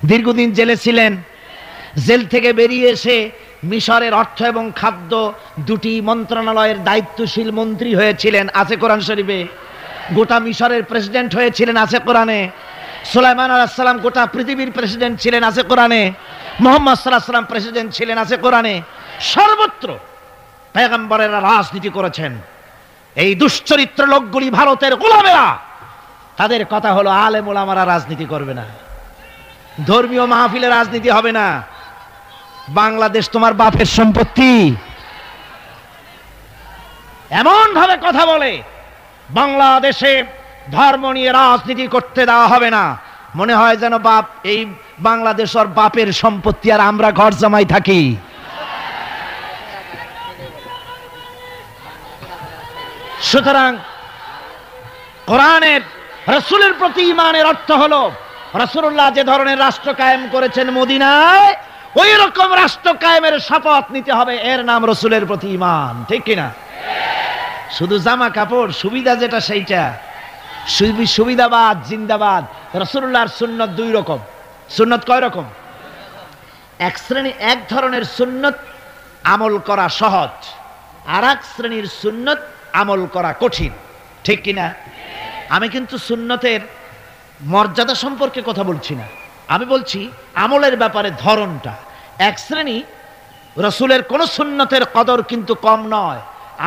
দীর্ঘদিন জেলে ছিলেন। জেল থেকে বেরিয়ে এসে মিশরের অর্থ এবং খাদ্য দুটি মন্ত্রণালয়ের দায়িত্বশীল মন্ত্রী হয়েছিলেন, আছে কোরআন শরীফে। গোটা মিশরের প্রেসিডেন্ট হয়েছিলেন, আছে কোরআনে। সুলাইমান আলাইহিস সালাম গোটা পৃথিবীর প্রেসিডেন্ট ছিলেন, আছে কোরআনে। মুহাম্মদ সাল্লাল্লাহু আলাইহি ওয়াসাল্লাম প্রেসিডেন্ট ছিলেন, আছে কোরআনে। সর্বত্র পয়গম্বরেরা রাজনীতি করেছেন। এই দুশ্চরিত্র লোকগুলি ভারতের গোলামেরা, তাদের কথা হলো আলেম ওলামারা রাজনীতি করবে না, ধর্মীয় মাহফিলে রাজনীতি হবে না। বাংলাদেশ তোমার বাপের সম্পত্তি, এমন ভাবে কথা বলে বাংলাদেশে ধর্ম নিয়ে রাজনীতি করতে দেওয়া হবে না। মনে হয় যেন বাপ এই বাংলাদেশের বাপের সম্পত্তি আর আমরা ঘর জামাই থাকি। সুতরাং কোরআনের রাসূলের প্রতি ঈমানের অর্থ হলো রাসূলুল্লাহ যে ধরনের রাষ্ট্র কায়েম করেছেন মদিনায়, ওই রকম রাষ্ট্র কায়েমের শপথ নিতে হবে, এর নাম রাসূলের প্রতি ঈমান। ঠিক কিনা? শুধু জামা কাপড় সুবিধা যেটা সেইটা সুবিধাবাদ জিন্দাবাদ। রাসূলুল্লাহর সুন্নত দুই রকম। সুন্নত কয় রকম? এক ধরনের সুন্নত আমল করা সহজ, আর এক শ্রেণীর সুন্নত আমল করা কঠিন। ঠিক কিনা? আমি কিন্তু সুন্নতের মর্যাদা সম্পর্কে কথা বলছি না, আমি বলছি আমলের ব্যাপারে ধরনটা। এক শ্রেণী রাসূলের কোন সুন্নতের কদর কিন্তু কম নয়,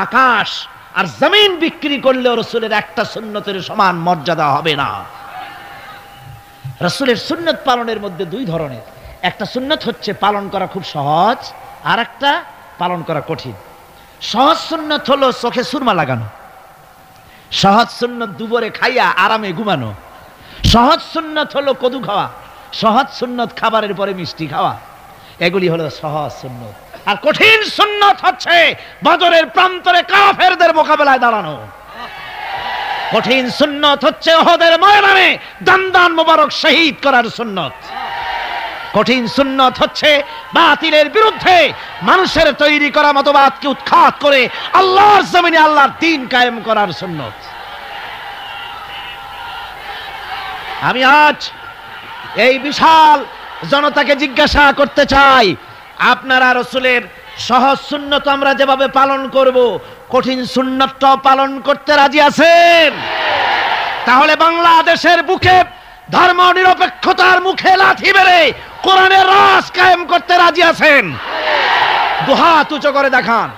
আকাশ আর জমিন বিক্রি করলেও রাসূলের একটা সুন্নতের সমান মর্যাদা হবে না। রাসূলের সুন্নত পালনের মধ্যে দুই ধরনের, একটা সুন্নত হচ্ছে পালন করা খুব সহজ, আর একটা পালন করা কঠিন। সহজ সুন্নত হলো চোখে সুরমা লাগানো, সহজ সুন্নত দুপুরে খাইয়া আরামে ঘুমানো, সহজ সুন্নত হলো কদু খাওয়া, সহজ সুন্নত খাবারের পরে মিষ্টি খাওয়া, এগুলি হলো সহজ সুন্নত। আর কঠিন সুন্নত হচ্ছে বদরের প্রান্তরে কাফেরদের মোকাবেলায় দাঁড়ানো। কঠিন সুন্নত হচ্ছে উহুদের ময়দানে দান্দান মোবারক শহীদ করার সুন্নত। কঠিন সুন্নত হচ্ছে বাতিলের বিরুদ্ধে মানুষের তৈরি করা মতবাদকে উৎখাত করে আল্লাহর জমিনে আল্লাহর দ্বীন কায়েম করার সুন্নত। আমি আজ এই বিশাল জনতাকে জিজ্ঞাসা করতে চাই, আপনারা রাসূলের সহজ সুন্নত আমরা যেভাবে পালন করব, কঠিন সুন্নতটাও পালন করতে রাজি আছেন? তাহলে বাংলাদেশের বুকে ধর্ম নিরপেক্ষতার মুখে লাথি মেরে কোরআনের রাজ কায়েম করতে রাজি আছেন? দুহাত উঁচু করে দেখান।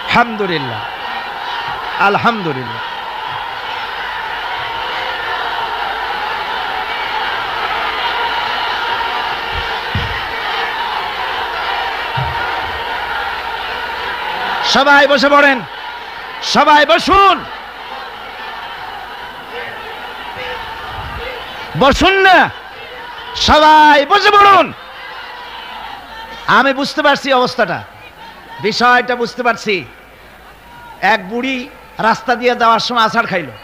আলহামদুলিল্লাহ, আলহামদুলিল্লাহ। সবাই বসে পড়েন, সবাই বসুন, বসুন না, সবাই বসে পড়ুন। আমি বুঝতে পারছি অবস্থাটা, বিষয়টা বুঝতে পারছি। এক বুড়ি রাস্তা দিয়ে যাওয়ার সময় আছাড় খাইলো,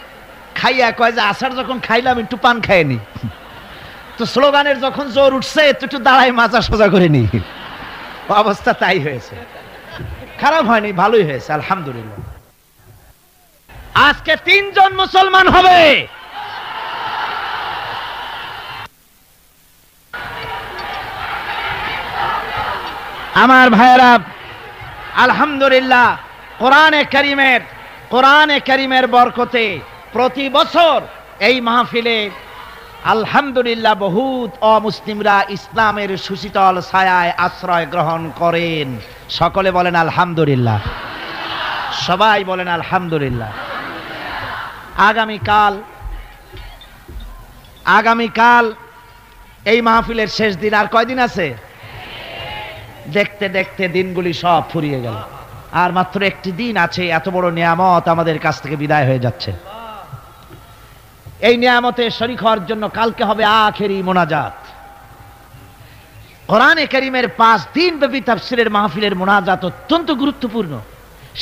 খাইয়া কয় যে আছাড় যখন খাইলাম একটু পান খাইনি, তো স্লোগানের যখন জোর উঠছে একটু দাঁড়াই মাজা সোজা করে নি। অবস্থা তাই হয়েছে, খারাপ হয়নি, ভালোই হয়েছে, আলহামদুলিল্লাহ। আজকে 3 জন মুসলমান হবে। আমার ভাইয়েরা, আলহামদুলিল্লাহ, কোরআনে কারীমের বরকতে প্রতি বছর এই মাহফিলে আলহামদুলিল্লাহ বহুত অমুসলিমরা ইসলামের সুশীতল ছায়ায় আশ্রয় গ্রহণ করেন। সকলে বলেন আলহামদুলিল্লাহ, সবাই বলেন আলহামদুলিল্লাহ। আগামীকাল এই মাহফিলের শেষ দিন, আর কয়দিন আছে? দেখতে দেখতে দিনগুলি সব ফুরিয়ে গেল, আর মাত্র একটি দিন আছে। এত বড় নিয়ামত আমাদের কাছ থেকে বিদায় হয়ে যাচ্ছে। এই নিয়ামতে শরীক হওয়ার জন্য কালকে হবে আখেরি মোনাজাত। কোরআনে কারীমের 5 দিন ব্যাপী তাফসীরের মাহফিলের মোনাজাত অত্যন্ত গুরুত্বপূর্ণ।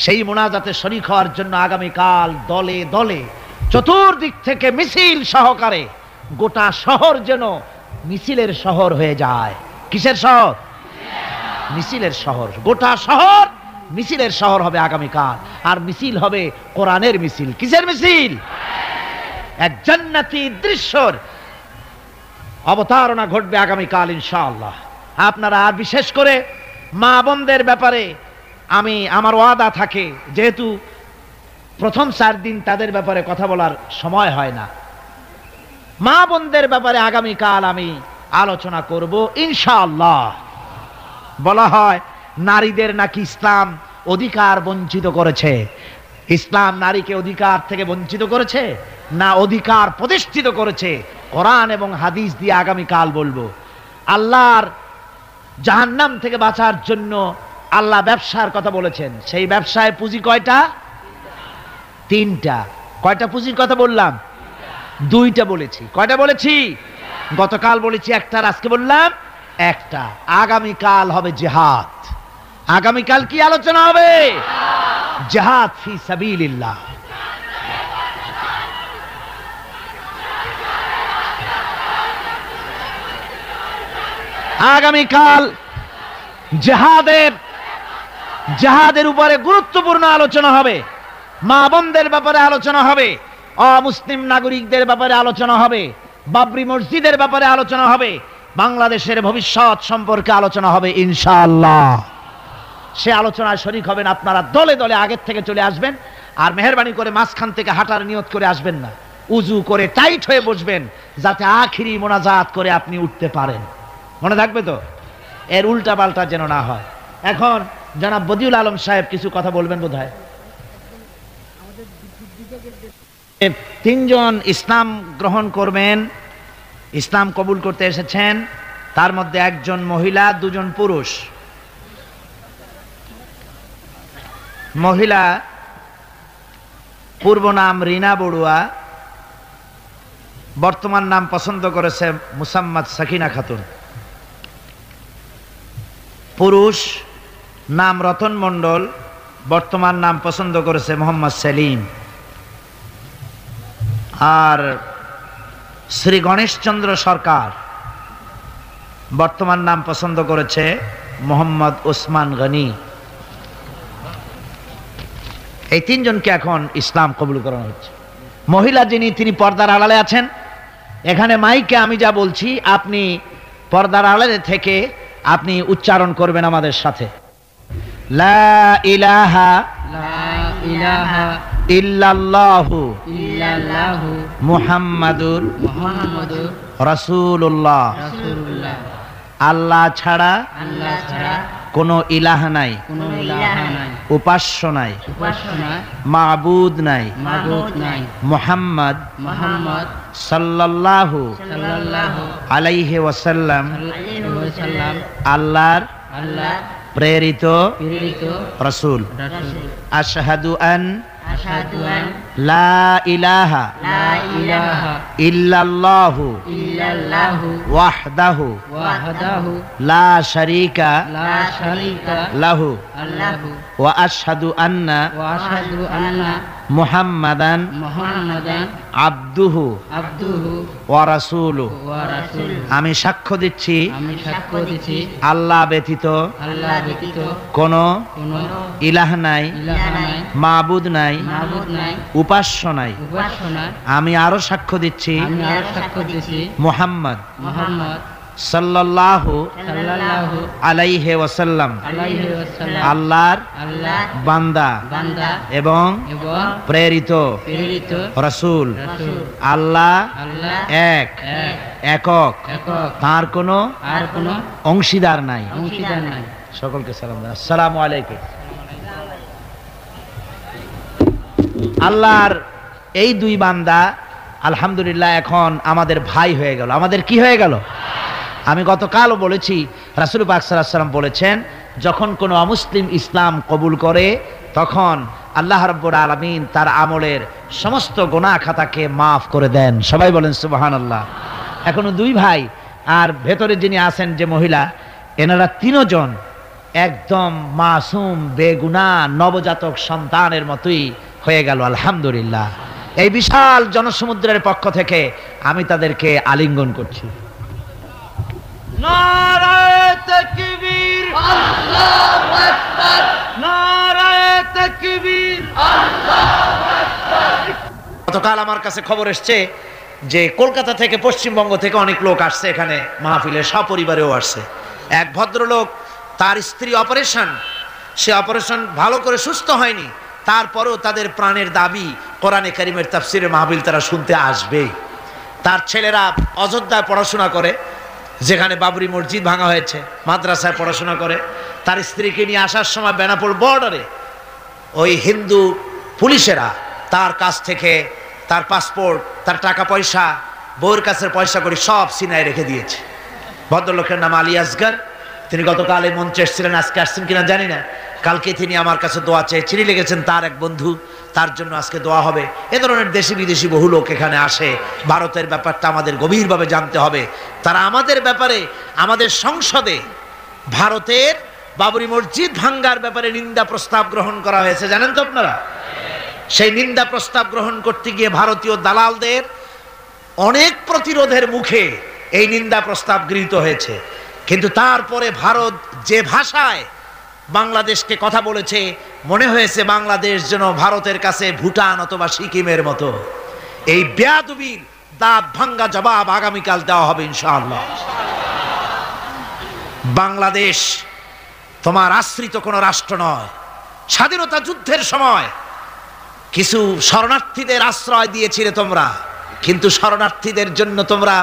সেই মোনাজাতে শরীক হওয়ার জন্য আগামীকাল দলে দলে চতুর্দিক থেকে মিছিল সহকারে গোটা শহর যেন মিছিলের শহর হয়ে যায়। কিসের শহর? মিছিলের শহর। গোটা শহর মিছিলের শহর হবে আগামীকাল। আর মিছিল হবে কোরআনের মিছিল। কিসের মিছিল? এক জান্নাতি দৃশ্যর অবতারণা ঘটবে আগামীকাল ইনশাআল্লাহ। আপনারা, আর বিশেষ করে মা বোনদের ব্যাপারে আমার ওয়াদা থাকে, যেহেতু প্রথম 4 দিন তাদের ব্যাপারে কথা বলার সময় হয় না, মা বোনদের ব্যাপারে আগামীকাল আমি আলোচনা করব ইনশাআল্লাহ। বলা হয় নারীদের নাকি ইসলাম অধিকার বঞ্চিত করেছে। ইসলাম নারীকে অধিকার থেকে বঞ্চিত করেছে না অধিকার প্রতিষ্ঠিত করেছে? কোরআন এবং হাদিস দিয়ে আগামীকাল বলবো। আল্লাহর জাহান্নাম থেকে বাঁচার জন্য আল্লাহ ব্যবসার কথা বলেছেন। সেই ব্যবসায় পুঁজি কয়টা? 3টা। কয়টা পুঁজির কথা বললাম? দুইটা বলেছি। কয়টা বলেছি? গতকাল বলেছি একটা, আজকে বললাম একটা। আগামীকাল হবে জিহাদ। আগামীকাল কি আলোচনা হবে? জিহাদ ফি সাবিলিল্লাহ। আগামীকাল জিহাদের উপরে গুরুত্বপূর্ণ আলোচনা হবে। মা বোনদের ব্যাপারে আলোচনা হবে, অমুসলিম নাগরিকদের ব্যাপারে আলোচনা হবে, বাবরি মসজিদের ব্যাপারে আলোচনা হবে, বাংলাদেশের ভবিষ্যৎ সম্পর্কে আলোচনা হবে ইনশাআল্লাহ। সে আলোচনায় শরীক হবেন আপনারা। দলে দলে আগের থেকে চলে আসবেন, আর মেহেরবানি করে মাঝখান থেকে হাঁটার নিয়ত করে আসবেন না। উজু করে টাইট হয়ে বসবেন, যাতে আখিরি মোনাজাত করে আপনি উঠতে পারেন। মনে থাকবে তো? এর উল্টা পাল্টা যেন না হয়। এখন জনাব বদিউল আলম সাহেব কিছু কথা বলবেন বোধহয়। তিনজন ইসলাম গ্রহণ করবেন, ইসলাম কবুল করতে এসেছেন। তার মধ্যে একজন মহিলা, দুজন পুরুষ। মহিলা পূর্ব নাম রিনা বড়ুয়া, বর্তমান নাম পছন্দ করেছে মুসাম্মাদ সাকিনা খাতুন। পুরুষ নাম রতন মণ্ডল, বর্তমান নাম পছন্দ করেছে মোহাম্মদ সেলিম। আর শ্রী গণেশচন্দ্র সরকার, বর্তমান নাম পছন্দ করেছে মোহাম্মদ ওসমান গনি। এই তিনজনকে এখন ইসলাম কবুল করানো হচ্ছে। মহিলা যিনি, তিনি পর্দার আড়ালে আছেন। এখানে মাইকে আমি যা বলছি আপনি পর্দার আড়ালে থেকে আপনি উচ্চারণ করবেন আমাদের সাথে। লা ইলাহা ইল্লাল্লাহু মুহাম্মাদুর রাসূলুল্লাহ। আল্লাহ ছাড়া কোনো ইলাহ নাই, উপাস্য নাই, মাবুদ নাই। মুহাম্মদ সাল্লাল্লাহু আলাইহি ওয়াসাল্লাম আল্লাহর প্রেরিত রাসূল। আশহাদু আন লা ইলাহা ইল্লাল্লাহু ওয়াহদাহু লা শারীকা লাহু ওয়া আশহাদু আন্না মুহাম্মাদান আবদুহু ওয়া রাসূলুহু। আমি সাক্ষ্য দিচ্ছি আল্লাহ ব্যতীত কোনো ইলাহ নাই, মাবুদ নাই, উপাস্য নাই। আমি আরো সাক্ষ্য দিচ্ছি মুহাম্মদ সাল্লাল্লাহু আলাইহি ওয়াসাল্লাম আল্লাহর বান্দা এবং প্রেরিত রাসূল। আল্লাহ এক, একক, তার কোনো অংশীদার নাই। সকলকে সালাম। আসসালামু আলাইকুম। আল্লাহর এই দুই বান্দা আলহামদুলিল্লাহ এখন আমাদের ভাই হয়ে গেল। আমাদের কি হয়ে গেল? আমি গতকালও বলেছি, রাসূল পাক সাল্লাল্লাহু আলাইহি ওয়াসাল্লাম বলেছেন, যখন কোনো অমুসলিম ইসলাম কবুল করে তখন আল্লাহ রাব্বুল আলামিন তার আমলের সমস্ত গুনাহ খাতাকে মাফ করে দেন। সবাই বলেন সুবহানাল্লাহ। এখনো দুই ভাই, আর ভেতরে যিনি আছেন যে মহিলা, এনারা তিনজন একদম মাসুম বেগুনাহ নবজাতক সন্তানের মতোই হয়ে গেল আলহামদুলিল্লাহ। এই বিশাল জনসমুদ্রের পক্ষ থেকে আমি তাদেরকে আলিঙ্গন করছি। নারায়ে তাকবীর, আল্লাহু আকবার। নারায়ে তাকবীর, আল্লাহু আকবার। গতকাল আমার কাছে খবর এসেছে যে কলকাতা থেকে, পশ্চিমবঙ্গ থেকে অনেক লোক আসছে এখানে মাহফিলে, সপরিবারেও আসছে। এক ভদ্রলোক, তার স্ত্রী অপারেশন, সে অপারেশন ভালো করে সুস্থ হয়নি, তারপরেও তাদের প্রাণের দাবি কোরআনে কারীমের তাফসীরের মাহফিল তারা শুনতে আসবে। তার ছেলেরা অযোধ্যায় পড়াশোনা করে, যেখানে বাবরি মসজিদ ভাঙা হয়েছে, মাদ্রাসায় পড়াশোনা করে। তার স্ত্রীকে নিয়ে আসার সময় বেনাপোল বর্ডারে ওই হিন্দু পুলিশেরা তার কাছ থেকে তার পাসপোর্ট, তার টাকা পয়সা, বউয়ের কাছের পয়সা করে সব সিনায় রেখে দিয়েছে। ভদ্রলোকের নাম আলী আসগর। তিনি গতকাল এই মঞ্চে এসেছিলেন, আজকে আসছেন কিনা জানি না। কালকে তিনি আমার কাছে দোয়া চেয়ে চিঠি লিখেছেন তার এক বন্ধু তার জন্য আজকে দোয়া হবে। এ ধরনের দেশি বিদেশি বহু লোক এখানে আসে, ভারতের ব্যাপারটা আমাদের গভীরভাবে জানতে হবে। তারা আমাদের ব্যাপারে, আমাদের সংসদে ভারতের বাবরি মসজিদ ভাঙ্গার ব্যাপারে নিন্দা প্রস্তাব গ্রহণ করা হয়েছে, জানেন তো আপনারা? সেই নিন্দা প্রস্তাব গ্রহণ করতে গিয়ে ভারতীয় দালালদের অনেক প্রতিরোধের মুখে এই নিন্দা প্রস্তাব গৃহীত হয়েছে। কিন্তু তারপরে ভারত যে ভাষায় বাংলাদেশকে কথা বলেছে, মনে হয়েছে বাংলাদেশ যেন ভারতের কাছে ভুটান অথবা সিকিমের মতো। এই বেয়াদবির দাঁত ভাঙ্গা জবাব আগামীকাল দেওয়া হবে ইনশাআল্লাহ। বাংলাদেশ তোমার আশ্রিত কোনো রাষ্ট্র নয়। স্বাধীনতা যুদ্ধের সময় কিছু শরণার্থীদের আশ্রয় দিয়েছিলে তোমরা, কিন্তু শরণার্থীদের জন্য তোমরা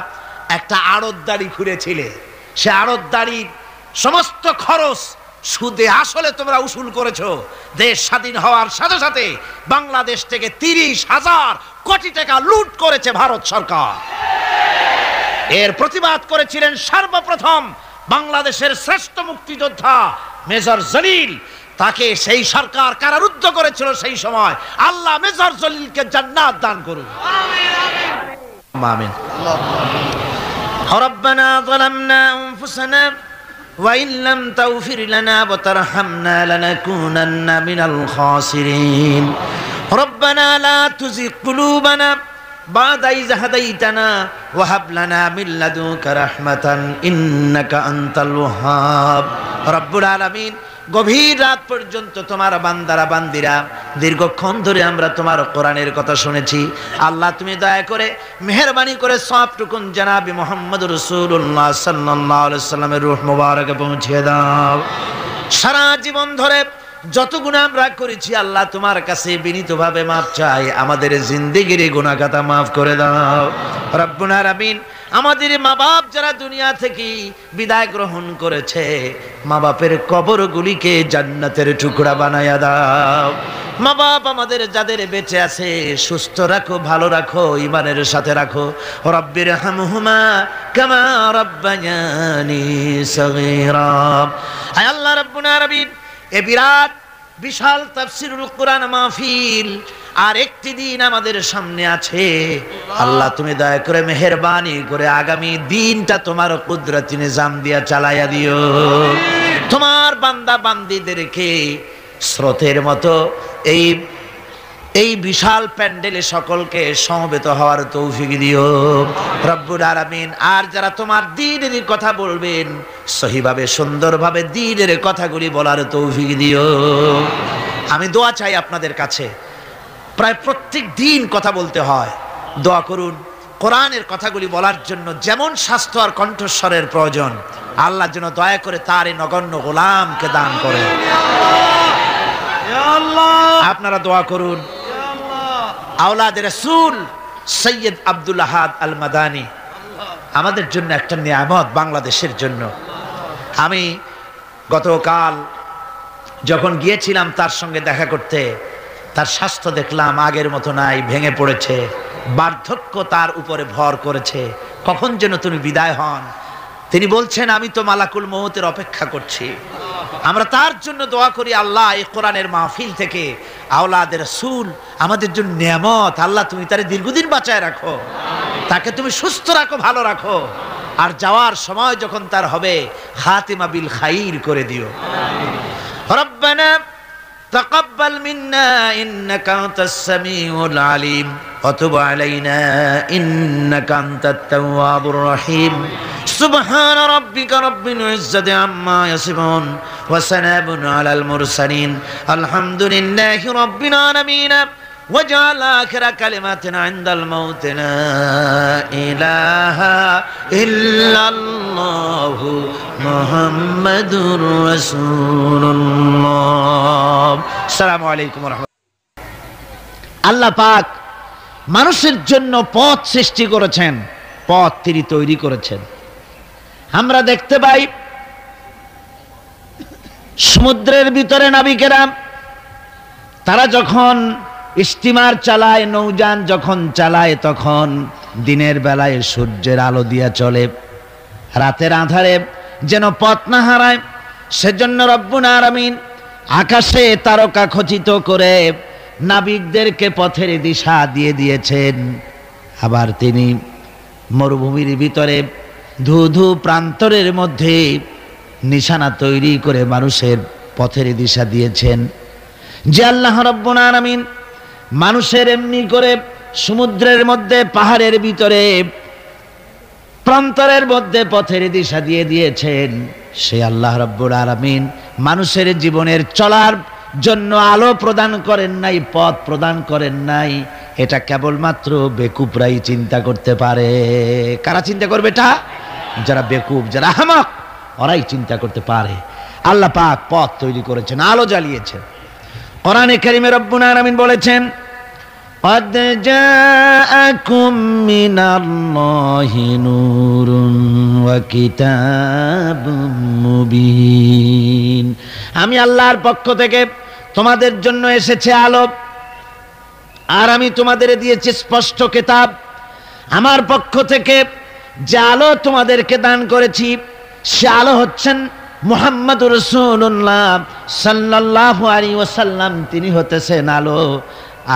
একটা আড়তদারি খুলেছিলে। সে আড়তদারির সমস্ত খরচ সুদে আসলে তোমরা উসুল করেছো। দেশ স্বাধীন হওয়ার সাথে সাথে বাংলাদেশ থেকে 30,000 কোটি টাকা লুট করেছে ভারত সরকার। এর প্রতিবাদ করেছিলেন সর্বপ্রথম বাংলাদেশের শ্রেষ্ঠ মুক্তিযোদ্ধা মেজর জলিল। তাকে সেই সরকার কারারুদ্ধ করেছিল সেই সময়। আল্লাহ মেজর জলিলকে জান্নাত দান করুন, আমিন। রব্বানা যালামনা আনফুসানা ওয়া ইন লাম তাগফির লানা ওয়া তারহামনা লানাকুনান্না মিনাল খাসিরিন। রব্বানা লা তুযিগ কুলুবানা বা'দা ইয হাদাইতানা ওয়া হাব লানা মিন লাদুনকা রাহমাতান ইন্নাকা আনতাল ওয়াহ্হাব। রব্বুল আলামিন, গভীর রাত পর্যন্ত তোমার বান্দারা বান্দিরা দীর্ঘক্ষণ ধরে আমরা তোমার কোরআনের কথা শুনেছি। আল্লাহ তুমি দয়া করে মেহেরবানি করে সবটুকুন জনাবি মুহাম্মদ রাসূলুল্লাহ সাল্লাল্লাহু আলাইহি ওয়াসাল্লামের রূহ মুবারকে পৌঁছে দাও। সারা জীবন ধরে যত গুনাহ আমরা করেছি আল্লাহ তোমার কাছে বিনীতভাবে মাফ চাই। আমাদের জিন্দেগির গুনাহ খাতা মাফ করে দাও রব্বুল আলামিন। আমাদের মা বাপ যারা দুনিয়া থেকে বিদায় গ্রহণ করেছে, মা বাপের কবরগুলিকে জান্নাতের টুকরা বানায়া দাও। মা বাপ আমাদের যাদের বেঁচে আছে সুস্থ রাখো, ভালো রাখো, ঈমানের সাথে রাখো। রব্বির হামহুমা কামা রাব্বায়ানি সগীরা। আয় আল্লাহ রাব্বুল আলামিন, এ বিরাট বিশাল তাফসীরুল কোরআন মাহফিল আর একটি দিন আমাদের সামনে আছে। আল্লাহ তুমি দয়া করে মেহেরবানি করে আগামী দিনটা তোমার কুদরতি নিজাম দিয়া চালাইয়া দিও। তোমার বান্দা বান্দীদেরকে স্রোতের মতো এই বিশাল প্যান্ডেলে সকলকে সমবেত হওয়ার তৌফিক দিও রব্বুল আলামিন। আর যারা তোমার দ্বীনের কথা বলবেন সহিভাবে সুন্দরভাবে দ্বীনের কথাগুলি বলার তৌফিক দিও। আমি দোয়া চাই আপনাদের কাছে, প্রায় প্রত্যেক দিন কথা বলতে হয়। দোয়া করুন কোরআনের কথাগুলি বলার জন্য যেমন স্বাস্থ্য আর কণ্ঠস্বরের প্রয়োজন, আল্লাহ যেন দয়া করে তার এই নগণ্য গোলামকে দান করেন। আপনারা দোয়া করুন আওলাদ রাসূল সৈয়দ আব্দুল আহাদ আল মাদানী আমাদের জন্য একটা নিয়ামত, বাংলাদেশের জন্য। আমি গতকাল যখন গিয়েছিলাম তার সঙ্গে দেখা করতে, তার স্বাস্থ্য দেখলাম আগের মতো নাই, ভেঙে পড়েছে, বার্ধক্য তার উপরে ভর করেছে। কখন যেন তিনি বিদায় হন। তিনি বলছেন আমি তো মালাকুল মউতের অপেক্ষা করছি। আমরা তার জন্য দোয়া করি আল্লাহ এই কোরআনের মাহফিল থেকে আওলাদের রাসূল আমাদের জন্য নিয়ামত, আল্লাহ তুমি তারে দীর্ঘদিন বাঁচায় রাখো, তাকে তুমি সুস্থ রাখো, ভালো রাখো। আর যাওয়ার সময় যখন তার হবে খাতিমা বিল খাইর করে দিও। রব্বানা তাকাব্বাল মিন্না ইন্নাকা আনতাস সামিউল আলিম ওয়া তুব আলাইনা ইন্নাকা আনতাত তাওয়াবুর রহিম। সুবহান রাব্বিকা রাব্বিল ইজ্জাতি আম্মা ইয়াসিফুন ওয়া সালামুন আলাল মুরসালিন আলহামদুলিল্লাহি রাব্বিল আলামিন। ওয়াজআল আখিরা কালিমাতিনা ইনদাল মাউত লা ইলাহা ইল্লাল্লাহু মুহাম্মাদুর রাসূলুল্লাহ। আসসালামু আলাইকুম ওয়া রাহমাতুল্লাহ। আল্লাহ পাক মানুষের জন্য পথ সৃষ্টি করেছেন, পথ তিনি তৈরি করেছেন। আমরা দেখতে পাই সমুদ্রের ভিতরে নাবিকেরা তারা যখন স্টিমার চালায়, নৌযান যখন চালায়, তখন দিনের বেলায় সূর্যের আলো দিয়া চলে, রাতের আঁধারে যেন পথ না হারায় সেজন্য রব্বুল আলামিন আকাশে তারকা খচিত করে নাবিকদেরকে পথের দিশা দিয়ে দিয়েছেন। আবার তিনি মরুভূমির ভিতরে ধুধু প্রান্তরের মধ্যে নিশানা তৈরি করে মানুষের পথের দিশা দিয়েছেন। যে আল্লাহ রাব্বুল আলামিন মানুষের এমনি করে সমুদ্রের মধ্যে, পাহাড়ের ভিতরে, প্রান্তরের মধ্যে পথের দিশা দিয়ে দিয়েছেন, সে আল্লাহ রাব্বুল আলামিন মানুষের জীবনের চলার জন্য আলো প্রদান করেন নাই, পথ প্রদান করেন নাই। এটা কেবলমাত্র বেকুবরাই চিন্তা করতে পারে। কারা চিন্তা করবে এটা? যারা বেকুব, যারা আহমক, ওরাই চিন্তা করতে পারে। আল্লাহ পাক পথ তৈরি করেছেন, আলো জ্বালিয়েছেন। কোরআনে কারীমে রব্বুল আলামিন বলেছেন, قد جاءكم من الله نور وكتاب مبين। আমি আল্লাহর পক্ষ থেকে তোমাদের জন্য এসেছে আলো, আর আমি তোমাদের দিয়েছি স্পষ্ট কিতাব। আমার পক্ষ থেকে যে আলো তোমাদেরকে দান করেছি, সে আলো হচ্ছেন মুহাম্মদুর রাসূলুল্লাহ সাল্লাল্লাহু আলাইহি ওয়াসাল্লাম। তিনি হতেছেন আলো।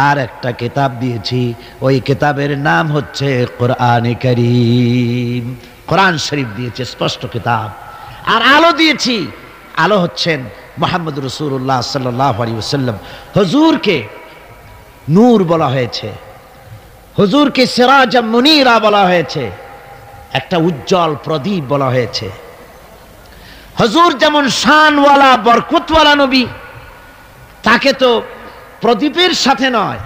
আর একটা কিতাব দিয়েছি, ওই কিতাবের নাম হচ্ছে কোরআনে কারীম। কোরআন শরীফ দিয়েছে, স্পষ্ট কিতাব। আর আলো দিয়েছি, আলো হচ্ছেন মুহাম্মদুর রাসূলুল্লাহ সাল্লাল্লাহু আলাইহি ওয়াসাল্লাম। হুজুরকে নূর বলা হয়েছে, হুজুরকে সিরাজাম মুনীরা বলা হয়েছে, একটা উজ্জ্বল প্রদীপ বলা হয়েছে। হুজুর যেমন শানওয়ালা, বরকতওয়ালা নবী, তাকে তো প্রদীপের সাথে নয়,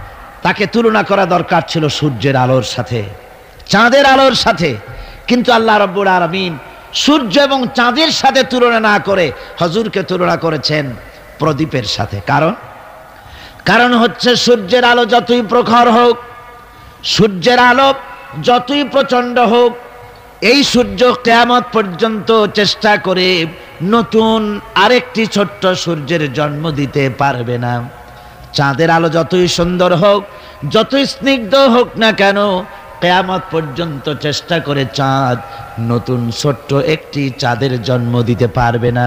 তাকে তুলনা করা দরকার ছিল সূর্যের আলোর সাথে, চাঁদের আলোর সাথে। কিন্তু আল্লাহ রাব্বুল আলামিন সূর্য এবং চাঁদের সাথে তুলনা না করে হুজুরকে তুলনা করেছেন প্রদীপের সাথে। কারণ হচ্ছে সূর্যের আলো যতই প্রখর হোক, সূর্যের আলো যতই প্রচন্ড হোক, এই সূর্য কিয়ামত পর্যন্ত চেষ্টা করে নতুন আরেকটি ছোট্ট সূর্যের জন্ম দিতে পারবে না। চাঁদের আলো যতই সুন্দর হোক, যতই স্নিগ্ধ হোক না কেন, কিয়ামত পর্যন্ত চেষ্টা করে চাঁদ নতুন ছোট্ট একটি চাঁদের জন্ম দিতে পারবে না।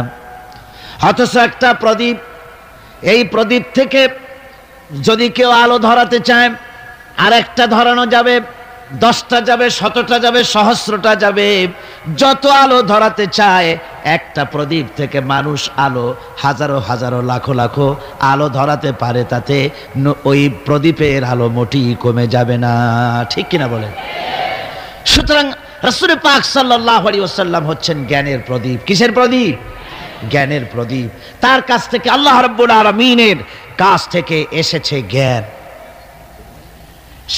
অথচ একটা প্রদীপ, এই প্রদীপ থেকে যদি কেউ আলো ধরাতে চায়, আর একটা ধরানো যাবে, 10টা যাবে, 100টা যাবে, সহস্রটা যাবে। যত আলো ধরাতে চায়, একটা প্রদীপ থেকে মানুষ আলো হাজারো হাজারো লাখো লাখো আলো ধরাতে পারে, তাতে ওই প্রদীপের আলো মোটেই কমে যাবে না। ঠিক কিনা বলেন? সুতরাং রাসূল পাক সাল্লাল্লাহু আলাইহি ওয়াসাল্লাম হচ্ছেন জ্ঞানের প্রদীপ। কিসের প্রদীপ? জ্ঞানের প্রদীপ। তার কাছ থেকে, আল্লাহ রাব্বুল আলামিনের কাছ থেকে এসেছে জ্ঞান।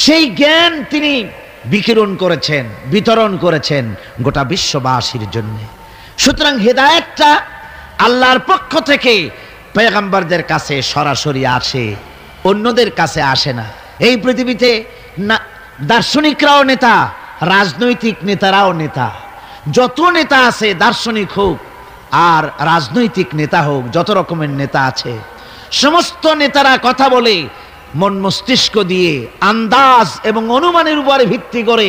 সেই জ্ঞান তিনি বিকিরণ করেছেন, বিতরণ করেছেন গোটা বিশ্ববাসীর জন্য। সুতরাং হেদায়েতটা আল্লাহর পক্ষ থেকে পয়গম্বরদের কাছে সরাসরি আসে, অন্যদের কাছে আসে না। এই পৃথিবীতে দার্শনিকরাও নেতা, রাজনৈতিক নেতারাও নেতা। যত নেতা আছে, দার্শনিক হোক আর রাজনৈতিক নেতা হোক, যত রকমের নেতা আছে, সমস্ত নেতারা কথা বলে মন মস্তিষ্ক দিয়ে, আন্দাজ এবং অনুমানের উপরে ভিত্তি করে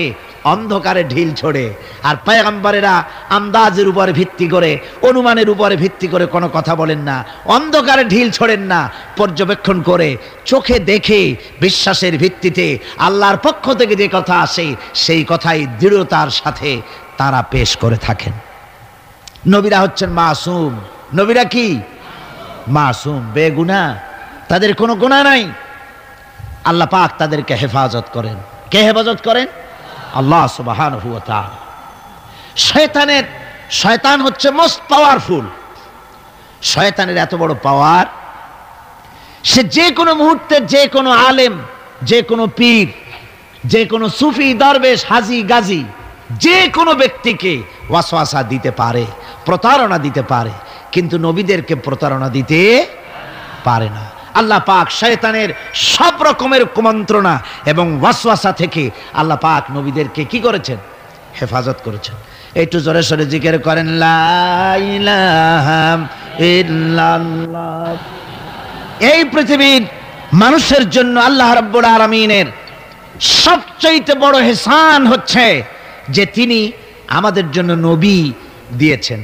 অন্ধকারে ঢিল ছোড়ে। আর পয়গম্বরেরা আন্দাজের উপরে ভিত্তি করে, অনুমানের উপরে ভিত্তি করে কোনো কথা বলেন না, অন্ধকারে ঢিল ছোড়েন না, পর্যবেক্ষণ করে, চোখে দেখে, বিশ্বাসের ভিত্তিতে আল্লাহর পক্ষ থেকে যে কথা আসে সেই কথাই দৃঢ়তার সাথে তারা পেশ করে থাকেন। নবীরা হচ্ছেন মাসুম। নবীরা কি? মাসুম, বেগুনাহ, তাদের কোনো গুনাহ নাই। আল্লাহ পাক তাদেরকে হেফাজত করেন। কে হেফাজত করেন? আল্লাহ সুবহানাহু ওয়া তাআলা। শয়তান হচ্ছে মোস্ট পাওয়ারফুল। শয়তানের এত বড় পাওয়ার, সে যে কোনো মুহূর্তে যে কোনো আলেম, যে কোনো পীর, যে কোনো সুফি, দরবেশ, হাজি, গাজী, যে কোনো ব্যক্তিকে ওয়াসওয়াসা দিতে পারে, প্রতারণা দিতে পারে, কিন্তু নবীদেরকে প্রতারণা দিতে পারে না। আল্লাহ পাক শয়তানের সব রকমের কুমন্ত্রণা এবং ওয়াসওয়াসা থেকে আল্লাহ পাক নবীদেরকে কি করেছেন? হেফাজত করেছেন। একটু জোরে সোরে জিকির করেন, লা ইলাহা ইল্লাল্লাহ। এই পৃথিবীর মানুষের জন্য আল্লাহ রাব্বুল আলামিনের সবচেয়ে বড় ইহসান হচ্ছে যে তিনি আমাদের জন্য নবী দিয়েছেন,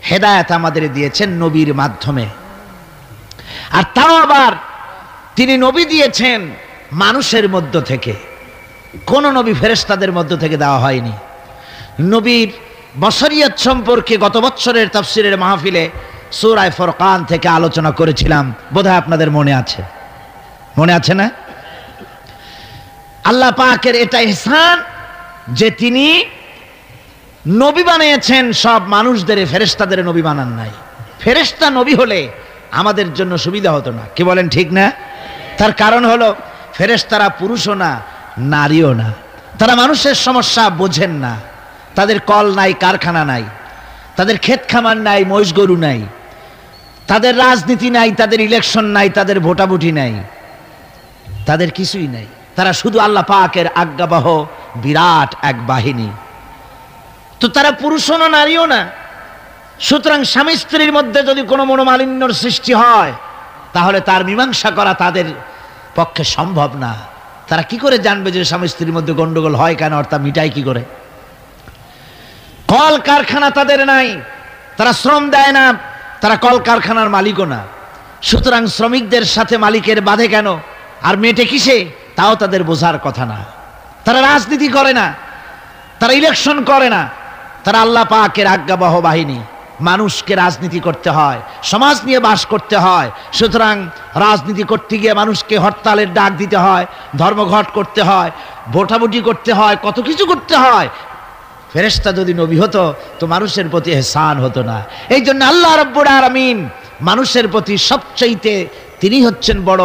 হেদায়েত আমাদের দিয়েছেন নবীর মাধ্যমে। আর তাও আবার তিনি নবী দিয়েছেন মানুষের মধ্য থেকে, কোন নবী ফেরেশতাদের মধ্য থেকে দেওয়া হয়নি। নবীর বশরিয়ত সম্পর্কে গত বছরের তাফসীরের মাহফিলে সূরা ফুরকান থেকে আলোচনা করেছিলাম, বোধহয় আপনাদের মনে আছে, মনে আছে না? আল্লাহ পাকের এটা ইহসান যে তিনি নবী বানিয়েছেন সব মানুষদের, ফেরেশতাদের নবী বানান নাই। ফেরেশতা নবী হলে আমাদের জন্য সুবিধা হতো না, কি বলেন ঠিক না? তার কারণ হলো ফেরেশতারা পুরুষও না, নারীও না, তারা মানুষের সমস্যা বোঝেন না, তাদের কল নাই, কারখানা নাই, তাদের ক্ষেত খামার নাই, মহিষ গরু নাই, তাদের রাজনীতি নাই, তাদের ইলেকশন নাই, তাদের ভোটাভুটি নাই, তাদের কিছুই নাই। তারা শুধু আল্লাহ পাকের আজ্ঞাবহ বিরাট এক বাহিনী। তো তারা পুরুষও না, নারীও না। সুতরাং স্বামী স্ত্রীর মধ্যে যদি কোনো মনোমালিন্যর সৃষ্টি হয় তাহলে তার মীমাংসা করা তাদের পক্ষে সম্ভব না। তারা কি করে জানবে যে স্বামী স্ত্রীর মধ্যে গন্ডগোল হয় কেন, আর তা মিটাই কি করে? কল কারখানা তাদের নাই, তারা শ্রম দেয় না, তারা কল কারখানার মালিকও না। সুতরাং শ্রমিকদের সাথে মালিকের বাধে কেন, আর মেটে কিসে, তাও তাদের বোঝার কথা না। তারা রাজনীতি করে না, তারা ইলেকশন করে না, তারা আল্লাহ পাকের আজ্ঞাবহ বাহিনী। মানুষকে রাজনীতি করতে হয়, সমাজ নিয়ে বাস করতে হয়। সুতরাং রাজনীতি করতে গিয়ে মানুষকে হরতালের ডাক দিতে হয়, ধর্মঘট করতে হয়, ভোটাভুটি করতে হয়, কত কিছু করতে হয়। ফেরেশতা যদি নবী হতো তো মানুষের প্রতি ইহসান হতো না। এই জন্য আল্লাহ রাব্বুল আলামিন মানুষের প্রতি সবচাইতে তিনি হচ্ছেন বড়,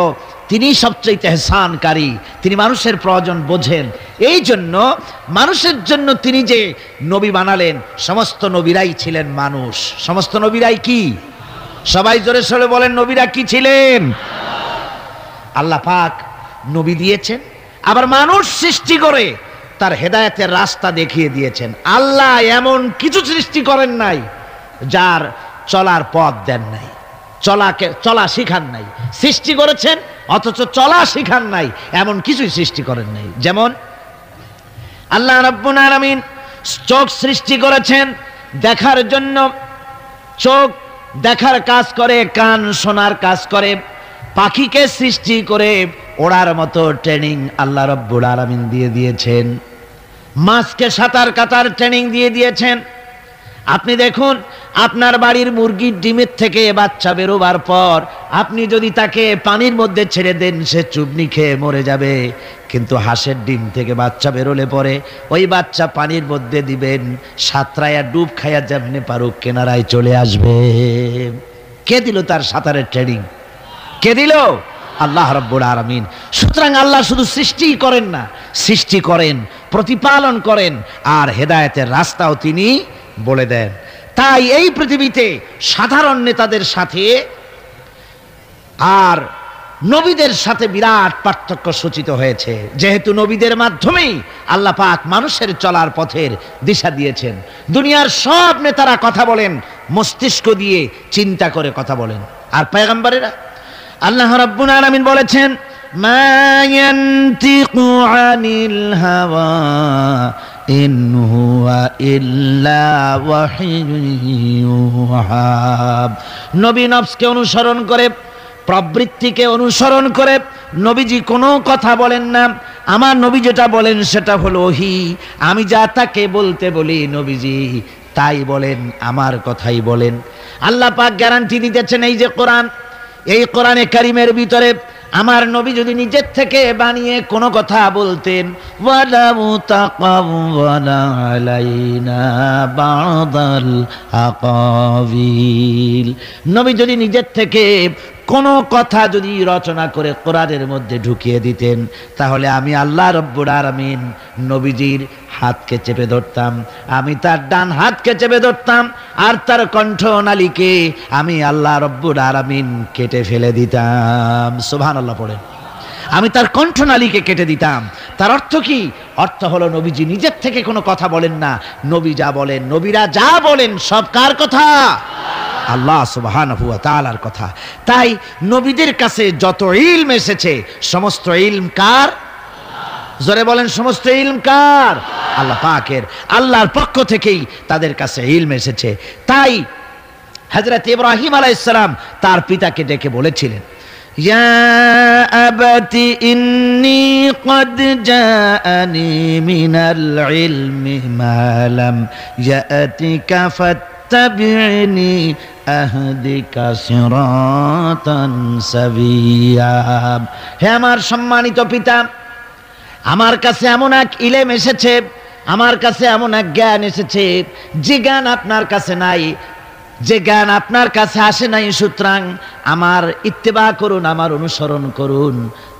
তিনি সবচাইতে ইহসানকারী, তিনি মানুষের প্রয়োজন বোঝেন। এই জন্য মানুষের জন্য তিনি যে নবী বানালেন, সমস্ত নবীরাই ছিলেন মানুষ। সমস্ত নবীরাই কি? সবাই জোরে সোরে বলেন, নবীরা কি ছিলেন? আল্লাহ পাক নবী দিয়েছেন, আবার মানুষ সৃষ্টি করে তার হেদায়েতের রাস্তা দেখিয়ে দিয়েছেন। আল্লাহ এমন কিছু সৃষ্টি করেন নাই যার চলার পথ দেন নাই, চলা শিখান নাই। সৃষ্টি করেছেন অথচ চলা শিখান নাই, এমন কিছুই সৃষ্টি করেন নাই। যেমন আল্লাহ রাব্বুল আলামিন চোখ সৃষ্টি করেছেন দেখার জন্য, চোখ দেখার কাজ করে, কান শোনার কাজ করে। পাখিকে সৃষ্টি করে ওড়ার মতো ট্রেনিং আল্লাহ রাব্বুল আলামিন দিয়ে দিয়েছেন। মাছকে সাঁতার কাটার ট্রেনিং দিয়ে দিয়েছেন। আপনি দেখুন, আপনার বাড়ির মুরগির ডিমের থেকে বাচ্চা বেরোবার পর আপনি যদি তাকে পানির মধ্যে ছেড়ে দেন, সে চুবনি খেয়ে মরে যাবে। কিন্তু হাঁসের ডিম থেকে বাচ্চা বেরোলে পরে ওই বাচ্চা পানির মধ্যে দিবেন, সাঁতরায়া ডুব খাইয়া যেমনি পারুক কেনারায় চলে আসবে। কে দিল তার সাঁতারের ট্রেনিং? কে দিল? আল্লাহ রাব্বুল আলামিন। সুতরাং আল্লাহ শুধু সৃষ্টি করেন না, সৃষ্টি করেন, প্রতিপালন করেন, আর হেদায়েতের রাস্তাও তিনি বলে দেন। তাই এই পৃথিবীতে সাধারণ নেতাদের সাথে আর নবীদের সাথে বিরাট পার্থক্য সূচিত হয়েছে, যেহেতু নবীদের মাধ্যমেই আল্লাহ পাক মানুষের চলার পথের দিশা দিয়েছেন। দুনিয়ার সব নেতারা কথা বলেন মস্তিষ্ক দিয়ে, চিন্তা করে কথা বলেন, আর পয়গম্বরেরা, আল্লাহ রাব্বুল আলামিন বলেছেন, মা ইয়ানতিকু আনিল হাওয়া ইন হুয়া ইল্লা ওয়াহয়ুহা। নবী নফসকে অনুসরণ করে, প্রবৃত্তিকে অনুসরণ করে নবীজি কোনো কথা বলেন না। আমার নবী যেটা বলেন সেটা হলো ওহী। আমি যা তাকে বলতে বলি নবীজি তাই বলেন, আমার কথাই বলেন। আল্লাহ পাক গ্যারান্টি দিতেছেন, এই যে কোরআন, এই কোরআনে কারিমের ভিতরে আমার নবী যদি নিজের থেকে বানিয়ে কোনো কথা বলতেন, ওয়ালাউ তাকাওয়ালা আলাইনা বাদাল আকাবিল, নবী যদি নিজের থেকে কোনো কথা যদি রচনা করে কোরআনের মধ্যে ঢুকিয়ে দিতেন, তাহলে আমি আল্লাহ রাব্বুল আলামিন নবীজির হাতকে চেপে ধরতাম, আমি তার ডান হাতকে চেপে ধরতাম, আর তার কণ্ঠনালীকে আমি আল্লাহ রাব্বুল আলামিন কেটে ফেলে দিতাম। সুবহানাল্লাহ পড়েন। আমি তার কণ্ঠনালীকে কেটে দিতাম। তার অর্থ কি? অর্থ হলো নবীজি নিজের থেকে কোনো কথা বলেন না, নবী যা বলেন, নবীরা যা বলেন সব কার কথা? আল্লাহ সুবহানাহু ওয়া তাআলার কথা। তাই নবীদের কাছে যত ইলম এসেছে সমস্ত ইলম কার? জোরে বলেন, সমস্ত ইলম কার? আল্লাহ পাকের। আল্লাহর পক্ষ থেকেই তাদের কাছে ইলম এসেছে। তাই হযরত ইব্রাহিম আলাইহিস সালাম তার পিতাকে ডেকে বলেছিলেন, ইয়া আবাতি ইন্নী ক্বাদ জাআনি মিনাল ইলমি মা লাম ইয়াতিকা ফাত্তাবি'নি আহদিকা সিরাতান সাবিয়্যা। হে আমার সম্মানিত পিতা, আমার কাছে এমন এক ইলম এসেছে, আমার কাছে এমন এক জ্ঞান এসেছে যে জ্ঞান আপনার কাছে নাই, যে জ্ঞান আপনার কাছে আসে নাই। সুতরাং আমার ইত্তেবা করুন, আমার অনুসরণ করুন,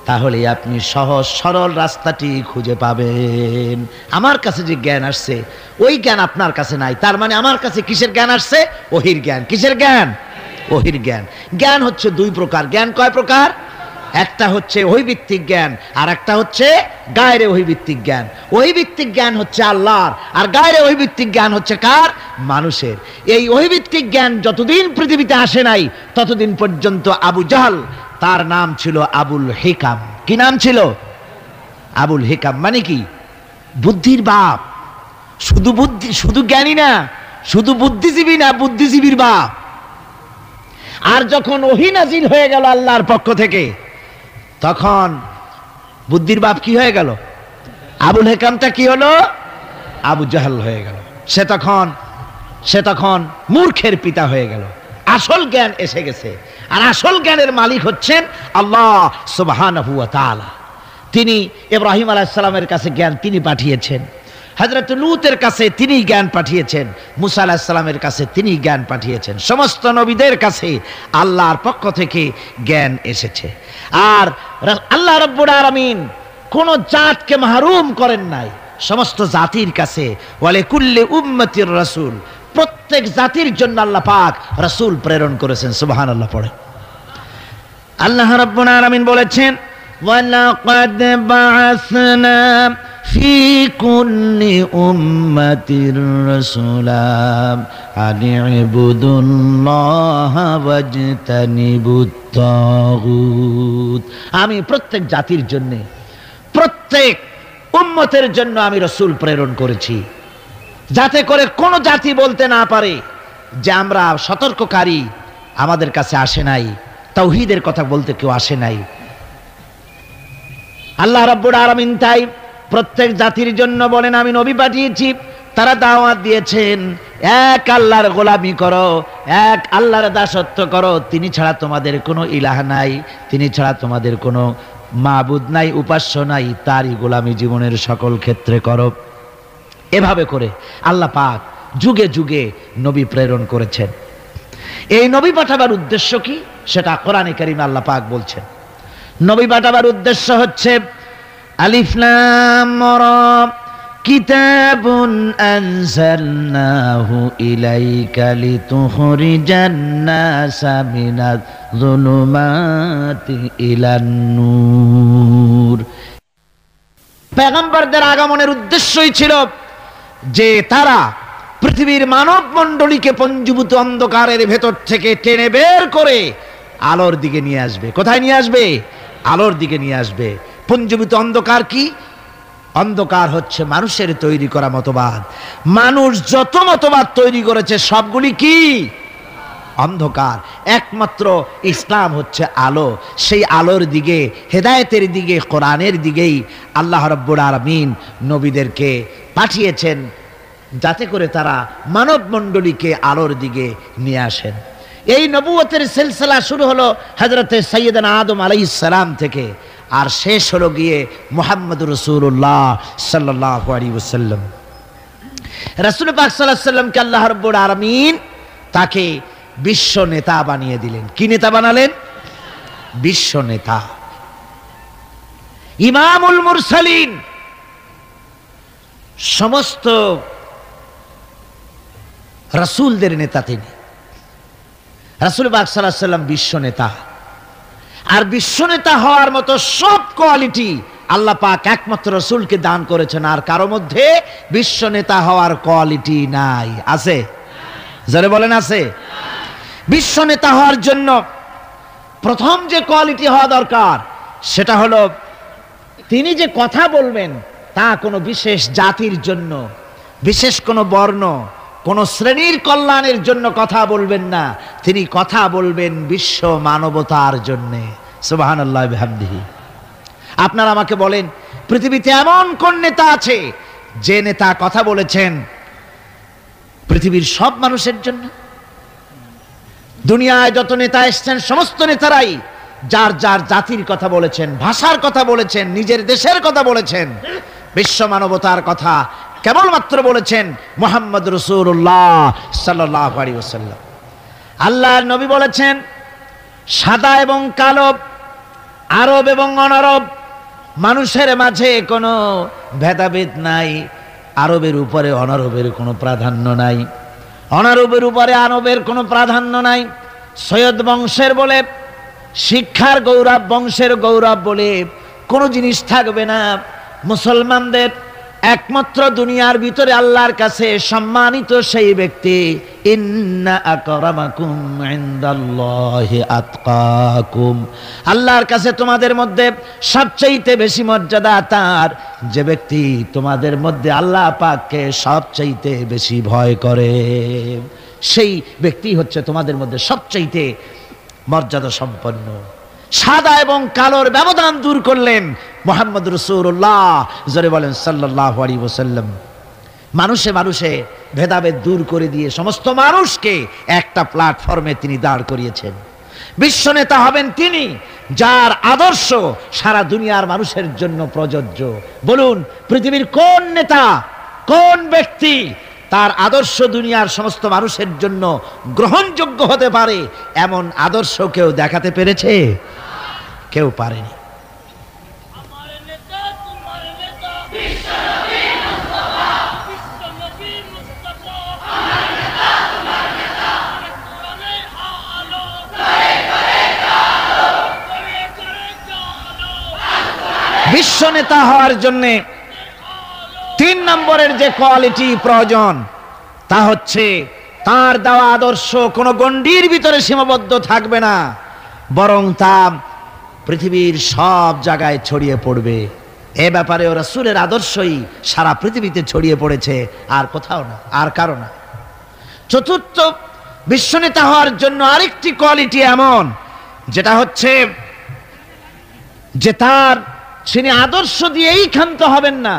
তাহলে আপনি সহজ সরল রাস্তাটি খুঁজে পাবেন। আমার কাছে যে জ্ঞান আসছে ওই জ্ঞান আপনার কাছে নাই। তার মানে আমার কাছে কিসের জ্ঞান আসছে? ওহির জ্ঞান। কিসের জ্ঞান? ওহির জ্ঞান। জ্ঞান হচ্ছে দুই প্রকার। জ্ঞান কয় প্রকার? একটা হচ্ছে ওহীভিত্তিক জ্ঞান, আর একটা হচ্ছে গায়রে ওহীভিত্তিক জ্ঞান। ওহীভিত্তিক জ্ঞান হচ্ছে আল্লাহর, আর গায়রে ওহীভিত্তিক জ্ঞান হচ্ছে কার? মানুষের। এই ওহীভিত্তিক জ্ঞান যতদিন পৃথিবীতে আসে নাই ততদিন পর্যন্ত আবু জাহল, তার নাম ছিল আবুল হিকাম। কি নাম ছিল? আবুল হিকাম। মানে কি? বুদ্ধির বাপ। শুধু বুদ্ধি, শুধু জ্ঞানী না, শুধু বুদ্ধিজীবী না, বুদ্ধিজীবীর বাপ। আর যখন ওহী নাজিল হয়ে গেল আল্লাহর পক্ষ থেকে, তখন বুদ্ধির বাপ কি হয়ে গেল? আবুল হিকামটা কি হলো? আবু জাহল হয়ে গেল। সে তখন মূর্খের পিতা হয়ে গেল। আসল জ্ঞান এসে গেছে, আর আসল জ্ঞানের মালিক হচ্ছেন আল্লাহ সুবহানাহু ওয়া তাআলা। তিনি ইব্রাহিম আলাইহিস সালামের কাছে জ্ঞান তিনি পাঠিয়েছেন, হযরত লূতের কাছে তিনি জ্ঞান পাঠিয়েছেন, মুসা আলাইহিস সালামের কাছে তিনি জ্ঞান পাঠিয়েছেন। সমস্ত নবীদের কাছে আল্লাহর পক্ষ থেকে জ্ঞান এসেছে। আর আল্লাহ রাব্বুল আলামিন কোন জাতকে মাহরুম করেন নাই, সমস্ত জাতির কাছে ওয়ালি কুল্লি উম্মতির রাসূল, প্রত্যেক জাতির জন্য আল্লাহ পাক রাসূল প্রেরণ করেছেন। সুবহানাল্লাহ পড়ে। আল্লাহ রাব্বুল আলামিন বলেছেন, ওয়ালাকাদ বাআসনা ফি কুল্লি উম্মাতির রাসূলা আন ইবুদুল্লাহা ওয়াজতানিবুত তাগুত। আমি প্রত্যেক জাতির জন্য, প্রত্যেক উম্মতের জন্য আমি রাসূল প্রেরণ করেছি, যাতে করে কোন জাতি বলতে না পারে যে আমরা সতর্ককারী, আমাদের কাছে আসে নাই, তাওহীদের কথা বলতে কেউ আসে নাই। আল্লাহ রাব্বুল আলামিন তাই প্রত্যেক জাতির জন্য বলেন আমি নবী পাঠিয়েছি। তারা দাওয়াত দিয়েছেন এক আল্লাহর গোলামি করো, এক আল্লাহর দাসত্ব করো, তিনি ছাড়া তোমাদের কোনো ইলাহ নাই, তিনি ছাড়া তোমাদের কোনো মাবুদ নাই, উপাস্য নাই, তারই গোলামি জীবনের সকল ক্ষেত্রে করো। এভাবে করে আল্লাহ পাক যুগে যুগে নবী প্রেরণ করেছেন। এই নবী পাঠাবার উদ্দেশ্য কি সেটা কোরআনে কারিমে আল্লাহ পাক বলছেন। নবী পাঠাবার উদ্দেশ্য হচ্ছে আলিফ লাম রা কিতাবুন আনজালনাহু ইলাইকা লিতুখরিজান নাসা মিনাজ যুলুমাতি ইলান নূর। পয়গম্বরদের আগমনের উদ্দেশ্যই ছিল যে তারা পৃথিবীর মানব মণ্ডলীকে পঞ্জীভূত অন্ধকারের ভেতর থেকে টেনে বের করে আলোর দিকে নিয়ে আসবে। কোথায় নিয়ে আসবে? আলোর দিকে নিয়ে আসবে। পঞ্জীভূত অন্ধকার কি? অন্ধকার হচ্ছে মানুষের তৈরি করা মতবাদ। মানুষ যত মতবাদ তৈরি করেছে সবগুলি কি? অন্ধকার। একমাত্র ইসলাম হচ্ছে আলো। সেই আলোর দিকে, হেদায়েতের দিকে, কোরআনের দিকেই আল্লাহ রাব্বুল আলামিন নবীদেরকে পাঠিয়েছেন, যাতে করে তারা মানব মণ্ডলীকে আলোর দিকে নিয়ে আসেন। এই নবুয়তের সিলসিলা শুরু হলো হযরতে সাইয়্যিদানা আদম আলাইহিস সালাম থেকে, আর শেষ হলো গিয়ে মুহাম্মদুর রাসূলুল্লাহ সাল্লাল্লাহু আলাইহি ওয়াসাল্লাম। রাসূল পাক সাল্লাল্লাহু আলাইহি ওয়াসাল্লামকে আল্লাহ রাব্বুল আলামিন তাকে বিশ্ব নেতা বানিয়ে দিলেন। কি নেতা বানালেন? বিশ্ব নেতা, ইমামুল মুরসালিন। সমস্ত রাসূলদের নেতা তিনি। রাসূল পাক সাল্লাল্লাহু আলাইহি ওয়াসাল্লাম বিশ্ব নেতা। আর বিশ্ব নেতা হওয়ার মতো সব কোয়ালিটি আল্লাহ পাক একমাত্র রাসূলকে দান করেছেন। আর কারো মধ্যে বিশ্ব নেতা হওয়ার কোয়ালিটি নাই। আছে? যারা বলেন আছে। বিশ্ব নেতা হওয়ার জন্য প্রথম যে কোয়ালিটি হওয়া দরকার সেটা হলো তিনি যে কথা বলবেন তা কোনো বিশেষ জাতির জন্য, বিশেষ কোনো বর্ণ, কোন শ্রেণীর কল্যাণের জন্য কথা বলবেন না। তিনি কথা বলবেন বিশ্ব মানবতার জন্যে। সুবহানাল্লাহি ওয়া বিহামদিহি। আপনারা আমাকে বলেন, পৃথিবীতে এমন কোন নেতা আছে যে নেতা কথা বলেছেন পৃথিবীর সব মানুষের জন্য? দুনিয়ায় যত নেতা এসেছেন সমস্ত নেতারাই যার যার জাতির কথা বলেছেন, ভাষার কথা বলেছেন, নিজের দেশের কথা বলেছেন, বিশ্ব মানবতার কথা কেবলমাত্র বলেছেন মুহাম্মদ রাসূলুল্লাহ সাল্লাল্লাহু আলাইহি ওয়াসাল্লাম। আল্লাহর নবী বলেছেন, সাদা এবং কালো, আরব এবং অনারব, মানুষের মাঝে কোনো ভেদাভেদ নাই। আরবের উপরে অনারবের কোনো প্রাধান্য নাই, অনারবের উপরে আরবের কোনো প্রাধান্য নাই। সৈয়দ বংশের বলে, শিক্ষার গৌরব, বংশের গৌরব বলে কোনো জিনিস থাকবে না। মুসলমানদের একমাত্র দুনিয়ার ভিতরে আল্লাহর কাছে সম্মানিত সেই ব্যক্তি, ইন্না আকরামাকুম ইনদাল্লাহি আতকাকুম, আল্লাহর কাছে তোমাদের মধ্যে সবচাইতে বেশি মর্যাদা তার যে ব্যক্তি তোমাদের মধ্যে আল্লাহ পাককে সবচাইতে বেশি ভয় করে। সেই ব্যক্তি হচ্ছে তোমাদের মধ্যে সবচাইতে মর্যাদা সম্পন্ন। সাদা এবং কালোর ব্যবধান দূর করলেন মুহাম্মদ রাসূলুল্লাহ, জোরে বলেন সাল্লাল্লাহু আলাইহি ওয়াসাল্লাম। মানুষে মানুষে ভেদাভেদ দূর করে দিয়ে সমস্ত মানুষকে একটা প্ল্যাটফর্মে তিনি দাঁড় করিয়েছেন। বিশ্ব নেতা হবেন তিনি যার আদর্শ সারা দুনিয়ার মানুষের জন্য প্রযোজ্য। বলুন, পৃথিবীর কোন নেতা, কোন ব্যক্তি তার আদর্শ দুনিয়ার সমস্ত মানুষের জন্য গ্রহণযোগ্য হতে পারে এমন আদর্শ কেউ দেখাতে পেরেছে? কেউ পারেনি। বিশ্ব নেতা হওয়ার জন্য 3 নম্বরের যে কোয়ালিটি প্রয়োজন তা হচ্ছে তার দেওয়া আদর্শ কোনো গণ্ডির ভিতরে সীমাবদ্ধ থাকবে না, বরং তা পৃথিবীর সব জায়গায় ছড়িয়ে পড়বে। এ ব্যাপারে রাসূলের আদর্শই সারা পৃথিবীতে ছড়িয়ে পড়েছে, আর কোথাও না, আর কারো না। চতুর্থ, বিশ্বনেতা হওয়ার জন্য আরেকটি কোয়ালিটি এমন, যেটা হচ্ছে যে তিনি আদর্শ দিয়েই ক্ষান্ত হবেন না,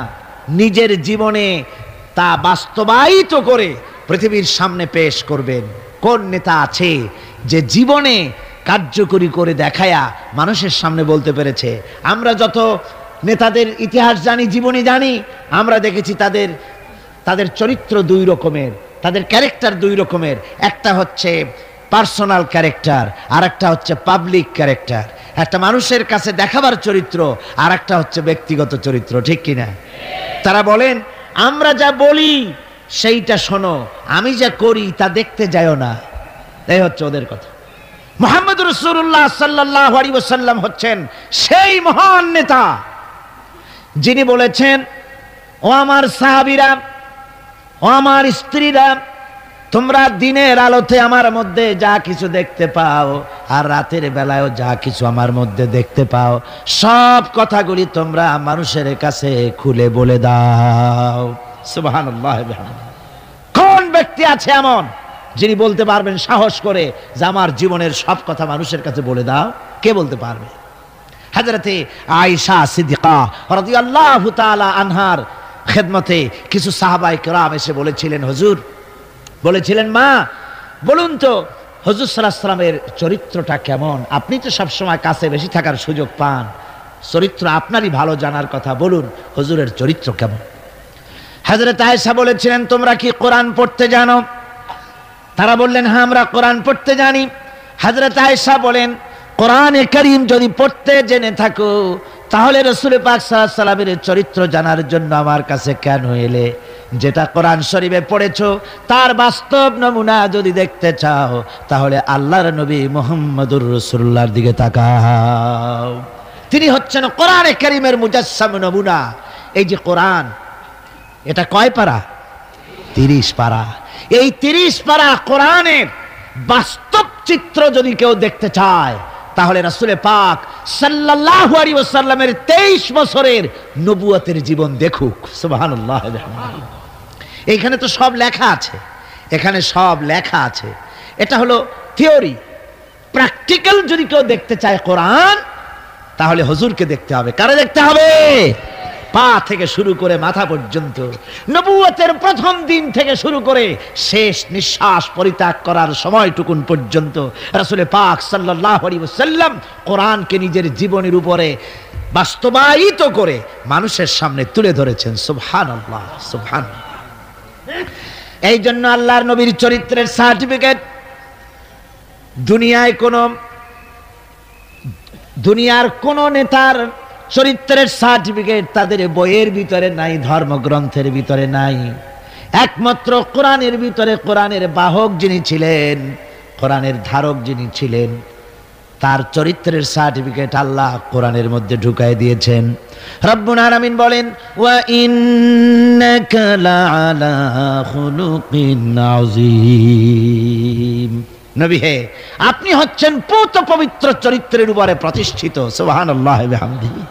নিজের জীবনে তা বাস্তবায়িত করে পৃথিবীর সামনে পেশ করবেন। কোন নেতা আছে যে জীবনে কার্যকরী করে দেখায়া মানুষের সামনে বলতে পেরেছে? আমরা যত নেতাদের ইতিহাস জানি, জীবনী জানি, আমরা দেখেছি তাদের চরিত্র 2 রকমের, তাদের ক্যারেক্টার 2 রকমের। একটা হচ্ছে পার্সোনাল ক্যারেক্টার, আর একটা হচ্ছে পাবলিক ক্যারেক্টার। একটা মানুষের কাছে দেখাবার চরিত্র, আর একটা হচ্ছে ব্যক্তিগত চরিত্র, ঠিক কিনা? তারা বলেন, আমরা যা বলি সেইটা শোনো, আমি যা করি তা দেখতে যাও না। এই হচ্ছে ওদের কথা। মুহাম্মদ রাসূলুল্লাহ সাল্লাল্লাহু আলাইহি ওয়াসাল্লাম হচ্ছেন সেই মহান নেতা যিনি বলেছেন, ও আমার সাহাবীরা, ও আমার স্ত্রীরা, তোমরা দিনের আলোতে আমার মধ্যে যা কিছু দেখতে পাও আর রাতের বেলায়ও যা কিছু আমার মধ্যে দেখতে পাও, সব কথাগুলি তোমরা মানুষের কাছে খুলে বলে দাও। সুবহানাল্লাহ। কোন ব্যক্তি আছে এমন যিনি বলতে পারবেন সাহস করে যে আমার জীবনের সব কথা মানুষের কাছে বলে দাও? কে বলতে পারবে? হযরতে আয়েশা সিদ্দিকা রাদিয়াল্লাহু তাআলা আনহার খেদমতে কিছু সাহাবায়ে কেরাম এসে বলেছিলেন, হুজুর, বলেছিলেন, মা বলুন তো হুজুর সাল্লাল্লাহু আলাইহি ওয়াসাল্লামের চরিত্রটা কেমন? আপনি তো সবসময় কাছে বেশি থাকার সুযোগ পান, চরিত্র আপনারই ভালো জানার কথা, বলুন হুজুরের চরিত্র কেমন? হযরত আয়েশা বলেছিলেন, তোমরা কি কোরআন পড়তে জানো? তারা বললেন, হ্যাঁ আমরা কোরআন পড়তে জানি। হযরত আয়েশা বলেন, কোরআনে কারীম যদি পড়তে জেনে থাকো তাহলে রাসূল পাক সাল্লাল্লাহু আলাইহি ওয়াসাল্লামের চরিত্র জানার জন্য আমার কাছে কেন এলে? যেটা কোরআন শরীফে পড়েছো তার বাস্তব নমুনা যদি দেখতে চাও তাহলে আল্লাহর নবী মুহাম্মদুর রাসূলুল্লাহর দিকে তাকাও। তিনি হচ্ছেন কোরআনে কারীমের মুজাসসাম নমুনা। এই যে কোরআন, এটা কয় পারা? 30 পারা। এই 30 পারা কোরআনের বাস্তব চিত্র যদি কেউ দেখতে চায় তাহলে রাসূল পাক সাল্লাল্লাহু আলাইহি ওয়াসাল্লামের 23 বছরের নবুয়তের জীবন দেখুক। সুবহানাল্লাহ। এইখানে তো সব লেখা আছে, এখানে সব লেখা আছে। এটা হলো থিওরি। প্র্যাকটিক্যাল যদি কেউ দেখতে চায় কোরআন, তাহলে হুজুরকে দেখতে হবে। কারে দেখতে হবে? পা থেকে শুরু করে মাথা পর্যন্ত, নবুয়তের প্রথম দিন থেকে শুরু করে শেষ নিঃশ্বাস পরিত্যাগ করার সময়টুকুন পর্যন্ত রাসূল পাক সাল্লাল্লাহু আলাইহি ওয়াসাল্লাম কোরআনকে নিজের জীবনের উপরে বাস্তবায়িত করে মানুষের সামনে তুলে ধরেছেন। সুবহানাল্লাহ, সুবহানাল্লাহ। এই জন্য আল্লাহর নবীর চরিত্রের সার্টিফিকেট দুনিয়ার কোন নেতার চরিত্রের সার্টিফিকেট তাদের বইয়ের ভিতরে নাই, ধর্মগ্রন্থের ভিতরে নাই। একমাত্র কোরআনের ভিতরে, কোরআনের বাহক যিনি ছিলেন, কোরআনের ধারক যিনি ছিলেন, তার চরিত্রের সার্টিফিকেট আল্লাহ কোরআনের মধ্যে ঢুকায় দিয়েছেন। রব্বুল আলামিন বলেন, ওয়া ইন্নাকা লাআলা খুলুকিন আযীম। নবী হে, আপনি হচ্ছেন পূত পবিত্র চরিত্রের উপরে প্রতিষ্ঠিত। সুবহানাল্লাহি ওয়া বিহামদিহি।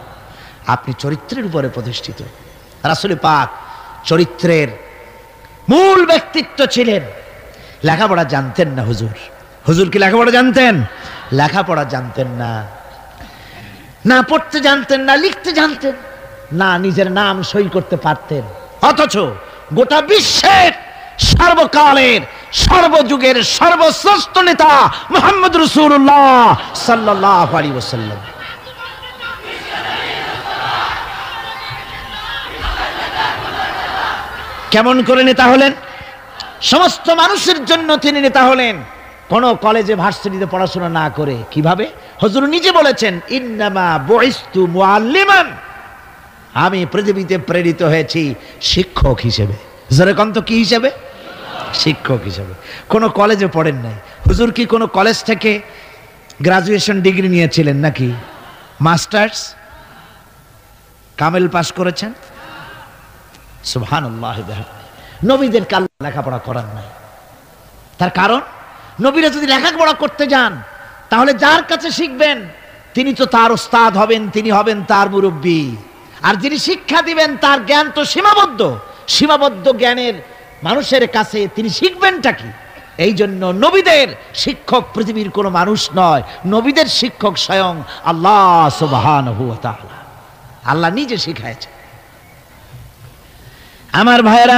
আপনি চরিত্রের উপরে প্রতিষ্ঠিত। রাসূল পাক চরিত্রের মূল ব্যক্তিত্ব ছিলেন। লেখাপড়া জানতেন না হুজুর। হুজুর কি লেখাপড়া জানতেন? লেখাপড়া জানতেন না, না পড়তে জানতেন, না লিখতে জানতেন, না নিজের নাম সই করতে পারতেন। অথচ গোটা বিশ্বের সর্বকালের সর্বযুগের সর্বশ্রেষ্ঠ নেতা মুহাম্মদ রাসূলুল্লাহ সাল্লাল্লাহু আলাইহি ওয়াসাল্লাম কেমন করে নেতা হলেন? সমস্ত মানুষের জন্য তিনি নেতা হলেন, কোন কলেজে ভার্সিটিতে পড়াশোনা না করে। কিভাবে? হুজুর নিজে বলেছেন, ইন্নামা বুইস্তু মুআল্লিমান, আমি পৃথিবীতে প্রেরিত হয়েছি শিক্ষক হিসেবে। জোরে কোন তো কি হিসেবে? শিক্ষক হিসেবে। কোন কলেজে পড়েন নাই। হুজুর কি কোন কলেজ থেকে গ্রাজুয়েশন ডিগ্রি নিয়েছিলেন নাকি মাস্টার্স কামেল পাস করেছেন? সুবহানাল্লাহ। নবীদের কাল লেখাপড়া করার নাই। তার কারণ, নবীরা যদি লেখাপড়া করতে যান তাহলে যার কাছে শিখবেন তিনি তো তার ওস্তাদ হবেন, তিনি হবেন তার মুরব্বী। আর যিনি শিক্ষা দিবেন তার জ্ঞান তো সীমাবদ্ধ জ্ঞানের মানুষের কাছে তিনি শিখবেনটা কি? এই জন্য নবীদের শিক্ষক পৃথিবীর কোনো মানুষ নয়, নবীদের শিক্ষক স্বয়ং আল্লাহ সুবহানাহু ওয়া তাআলা। আল্লাহ নিজে শিখাইছেন। আমার ভাইয়েরা,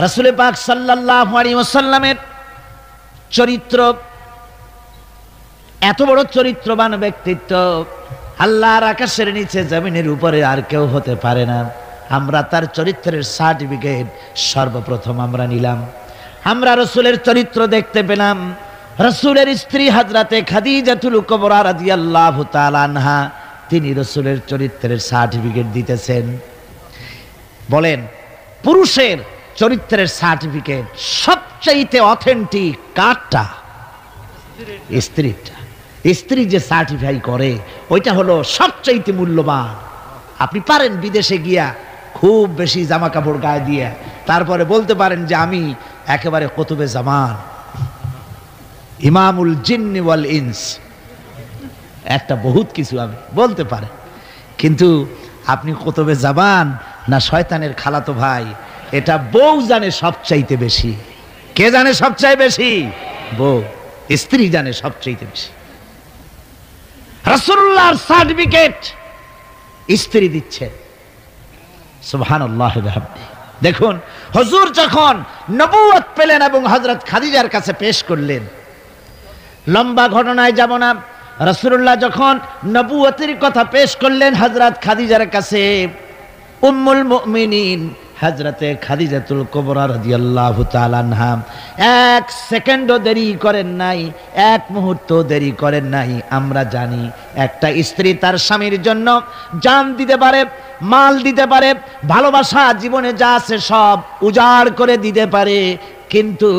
রাসূল পাক সাল্লাল্লাহু আলাইহি ওয়াসাল্লামের চরিত্র এত বড় চরিত্রবান ব্যক্তিত্ব, আল্লাহর আকাশের নিচে জমিনের উপরে আর কেউ হতে পারে না। আমরা তার চরিত্রের সার্টিফিকেট সর্বপ্রথম আমরা নিলাম। আমরা রাসূলের চরিত্র দেখতে পেলাম। রাসূলের স্ত্রী হযরতে খাদিজাতুল কুবরা রাদিয়াল্লাহু তাআলা আনহা, তিনি রাসূলের চরিত্রের সার্টিফিকেট দিতেছেন। বলেন, পুরুষের চরিত্রের সার্টিফিকেট সবচাইতে অথেন্টিক কারটা? স্ত্রীটা। স্ত্রী যে সার্টিফাই করে ওইটা হলো সবচাইতে মূল্যবান। আপনি পারেন বিদেশে গিয়া খুব বেশি জামা কাপড় গায়ে দিয়ে তারপরে বলতে পারেন যে আমি একেবারে কুতুবে জামান, ইমামুল জিন্নি ওয়াল ইনস, একটা বহুত কিছু আমি বলতে পারেন, কিন্তু আপনি কুতুবে জামান না শয়তানের খালাতো ভাই, এটা বউ জানে সবচাইতে বেশি। কে জানে সবচাইতে বেশি? বউ। স্ত্রী জানে সবচাইতে বেশি। রাসূলুল্লাহর সার্টিফিকেট স্ত্রী দিচ্ছেন। সুবহানাল্লাহ। দেখুন, হুজুর যখন নবুয়ত পেলেন এবং হযরত খাদিজার কাছে পেশ করলেন, লম্বা ঘটনায় যাব না। রাসূলুল্লাহ যখন নবুয়তের কথা পেশ করলেন হযরত খাদিজার কাছে, উম্মুল মুমিনিন হযরতে খাদিজাতুল কুবরা রাদিয়াল্লাহু তাআলা আনহা এক সেকেন্ডও দেরি করেন নাই, এক মুহূর্ত দেরি করেন নাই। আমরা জানি একটা স্ত্রী তার স্বামীর জন্য জান দিতে পারে, মাল দিতে পারে, ভালোবাসা জীবনে যা আছে সব উজাড় করে দিতে পারে, কিন্তু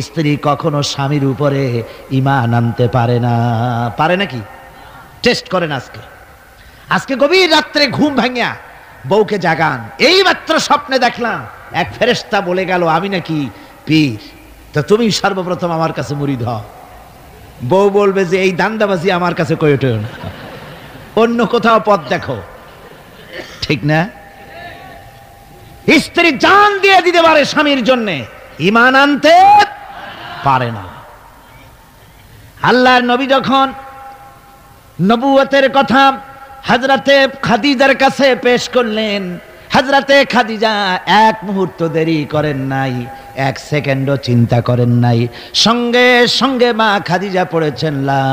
স্ত্রী কখনো স্বামীর উপরে ঈমান আনতে পারে না। পারে নাকি? টেস্ট করেন। আজকে গভীর রাত্রে ঘুম ভাঙিয়া বউকে জাগান, এই মাত্র স্বপ্নে দেখলাম এক ফেরেশতা বলে গেল আমি নাকি পীর, তো তুমি সর্বপ্রথম আমার কাছে মুরিদ হও। বউ বলবে যে এই দান্দাবাজি আমার কাছে কইটো না, অন্য কোথাও পথ দেখো। ঠিক না? স্ত্রী জান দিয়ে দিতে পারে স্বামীর জন্য, ঈমান আনতে পারে না। আল্লাহর নবী যখন নবুয়তের কথা হযরতে খাদিজার কাছে পেশ করলেন। হযরতে খাদিজা এক মুহূর্ত দেরি করেন নাই, এক সেকেন্ডও চিন্তা করেন নাই, সঙ্গে সঙ্গে মা খাদিজা পড়েছেন লা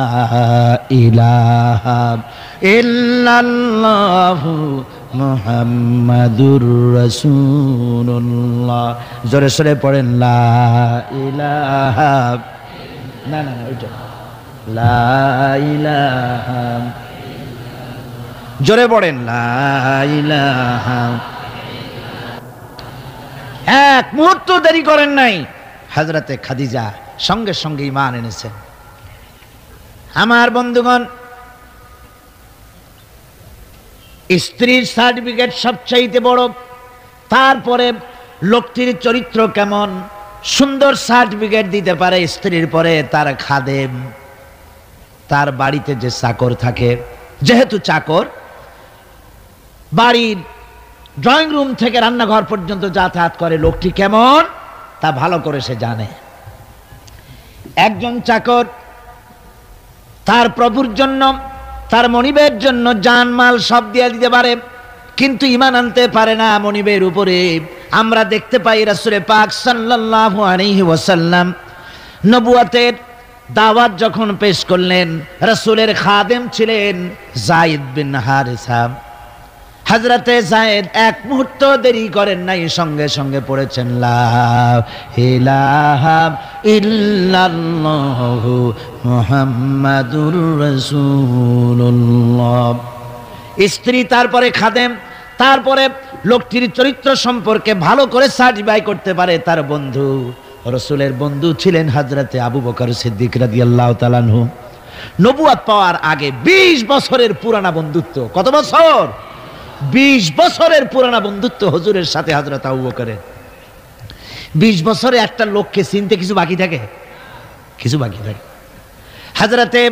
ইলাহা ইল্লাল্লাহু মুহাম্মাদুর রাসূলুল্লাহ। জোরে সোরে পড়েন লা ইলাহা, না না না ওইটা লা ইলাহা, জোরে পড়েন লা ইলাহা। এক মুহূর্ত দেরি করেন নাই, হযরতে খাদিজা সঙ্গে সঙ্গে ঈমান এনেছেন। আমার বন্ধুগণ, স্ত্রীর সার্টিফিকেট সবচাইতে বড়, তারপরে লোকটির চরিত্র কেমন, সুন্দর সার্টিফিকেট দিতে পারে স্ত্রীর পরে তার খাদেম, তার বাড়িতে যে চাকর থাকে, যেহেতু চাকর বাড়ির ড্রয়িং রুম থেকে রান্নাঘর পর্যন্ত যাতায়াত করে, লোকটি কেমন তা ভালো করে সে জানে। একজন চাকর তার প্রভুর জন্য, তার মনিবের জন্য জানমাল সব দিয়ে দিতে পারে, কিন্তু ঈমান আনতে পারে না মনিবের উপরে। আমরা দেখতে পাই রাসূল পাক সাল্লাল্লাহু আলাইহি ওয়াসাল্লাম নবুয়তের দাওয়াত যখন পেশ করলেন, রাসূলের খাদেম ছিলেন যায়েদ বিন হারিসা। হযরতে যায়েদ এক মুহূর্ত দেরি করেন নাই, সঙ্গে সঙ্গে পড়েছেন লা ইলাহা ইল্লাল্লাহু মুহাম্মাদুর রাসূলুল্লাহ। স্ত্রী, তারপরে খাদেম, তারপরে লোকটির চরিত্র সম্পর্কে ভালো করে সার্টিফাই করতে পারে তার বন্ধু। রাসূলের বন্ধু ছিলেন হযরতে আবু বকর সিদ্দিক রাদিয়াল্লাহু তাআলা আনহু। নবুয়ত পাওয়ার আগে 20 বছরের পুরানা বন্ধুত্ব। কত বছর? 20 বছরের পুরানা বন্ধুত্ব হুজুরের সাথে হযরত আবু বকরের। 20 বছরে একটা লোককে চিনতে কিছু বাকি থাকে? কিছু বাকি থাকে। হযরতে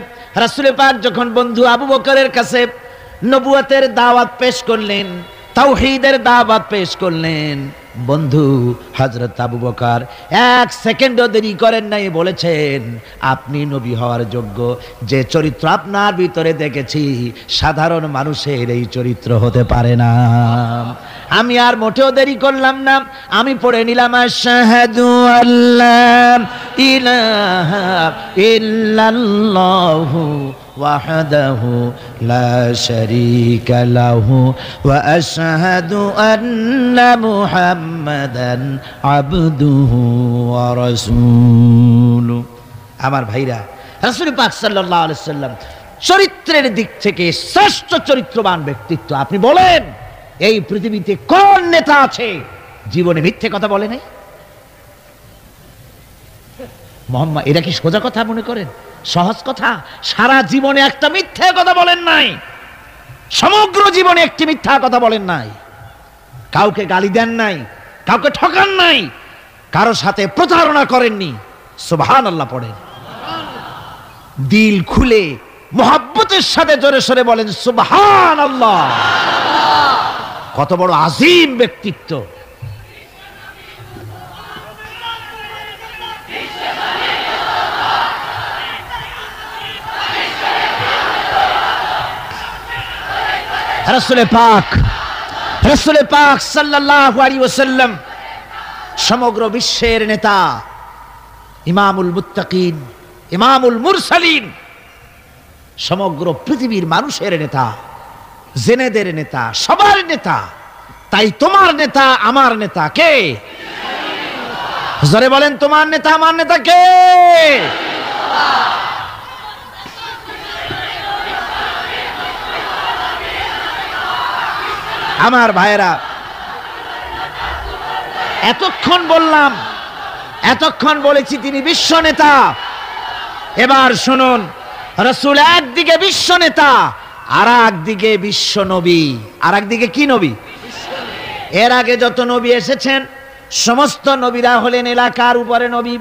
রাসূল পাক যখন বন্ধু আবু বকরের কাছে নবুয়তের দাওয়াত পেশ করলেন, তাওহীদের দাওয়াত পেশ করলেন, বন্ধু হযরত আবু বকর এক সেকেন্ডও দেরি করেন নাই, বলেছেন আপনি নবী হওয়ার যোগ্য। যে চরিত্র আপনার ভিতরে দেখেছি সাধারণ মানুষের এই চরিত্র হতে পারে না। আমি আর মোটেও দেরি করলাম না, আমি পড়ে নিলাম আশহাদু আল্লা ইলাহা ইল্লাল্লাহু ওয়াহদাহু লা শারীকা লাহু ওয়া আশহাদু আন্না মুহাম্মাদান আবদুহু ওয়া রাসূলুহু। আমার ভাইরা, রাসূল পাক সাল্লাল্লাহু আলাইহি সাল্লাম চরিত্রের দিক থেকে শ্রেষ্ঠ চরিত্রবান ব্যক্তিত্ব। আপনি বলেন এই পৃথিবীতে কোন নেতা আছে জীবনে মিথ্যে কথা বলে নাই? মোহাম্মদ, এটা কি সোজা কথা মনে করেন? সহজ কথা? সারা জীবনে একটা মিথ্যে কথা বলেন নাই, সমগ্র জীবনে একটি মিথ্যা কথা বলেন নাই, কাউকে গালি দেন নাই, কাউকে ঠকান নাই, কারো সাথে প্রতারণা করেননি। সুবহানাল্লাহ পড়েন, দিল খুলে মোহাব্বতের সাথে জোরে সোরে বলেন সুবহানাল্লাহ। কত বড় আযীম ব্যক্তিত্ব! রাসূল পাক সাল্লাল্লাহু আলাইহি ওয়াসাল্লাম সমগ্র বিশ্বের নেতা, ইমামুল মুত্তাকিন, ইমামুল মুরসালিন, সমগ্র পৃথিবীর মানুষের নেতা, জেনেদের নেতা, সবার নেতা। তাই তোমার নেতা আমার নেতা কে? জোরে বলেন, তোমার নেতা আমার নেতা কে? আমার ভাইয়েরা, এতক্ষণ বললাম, এতক্ষণ বলেছি তিনি বিশ্ব নেতা। এবার শুনুন, রাসূল একদিকে বিশ্ব নেতা, আর একদিকে বিশ্ব নবী। আর একদিকে কি নবী? এর আগে যত নবী এসেছেন সমস্ত নবীরা হলেন এলাকার উপরে নবী,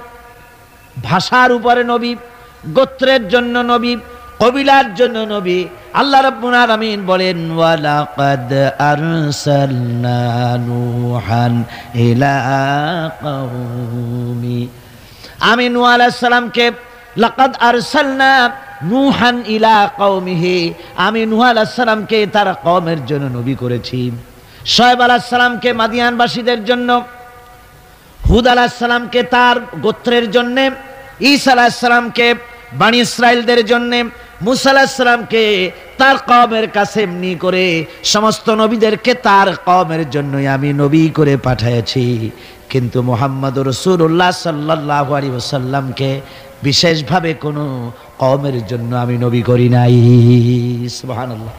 ভাষার উপরে নবী, গোত্রের জন্য নবী, কবিলার জন্য নবী। আল্লাহ রাব্বুল আলামিন বলেন ওয়ালাকাদ আরসালনা নূহান ইলা কওমি। আমি নূহ আলাইহিস সালামকে লাকাদ আরসালনা নূহান ইলা কওমিহি, আমি নূহ আলাইহিস সালামকে তার কওমের জন্য নবী করেছি, শুআয়ব আলাইহিস সালামকে মাদিয়ানবাসীদের জন্য, হুদ আলাইহিস সালামকে তার গোত্রের জন্য, ঈসা আলাইহিস সালামকে বনি ইসরাইলদের জন্য, মুসা আলাইহিস সালামকে তার কওমের কাছে এমনি করে সমস্ত নবীদেরকে তার কওমের জন্যই আমি নবী করে পাঠিয়েছি। কিন্তু মুহাম্মদুর রাসূলুল্লাহ সাল্লাল্লাহু আলাইহি ওয়াসাল্লামকে বিশেষভাবে কোনো কওমের জন্য আমি নবী করি নাই। সুবহানাল্লাহ।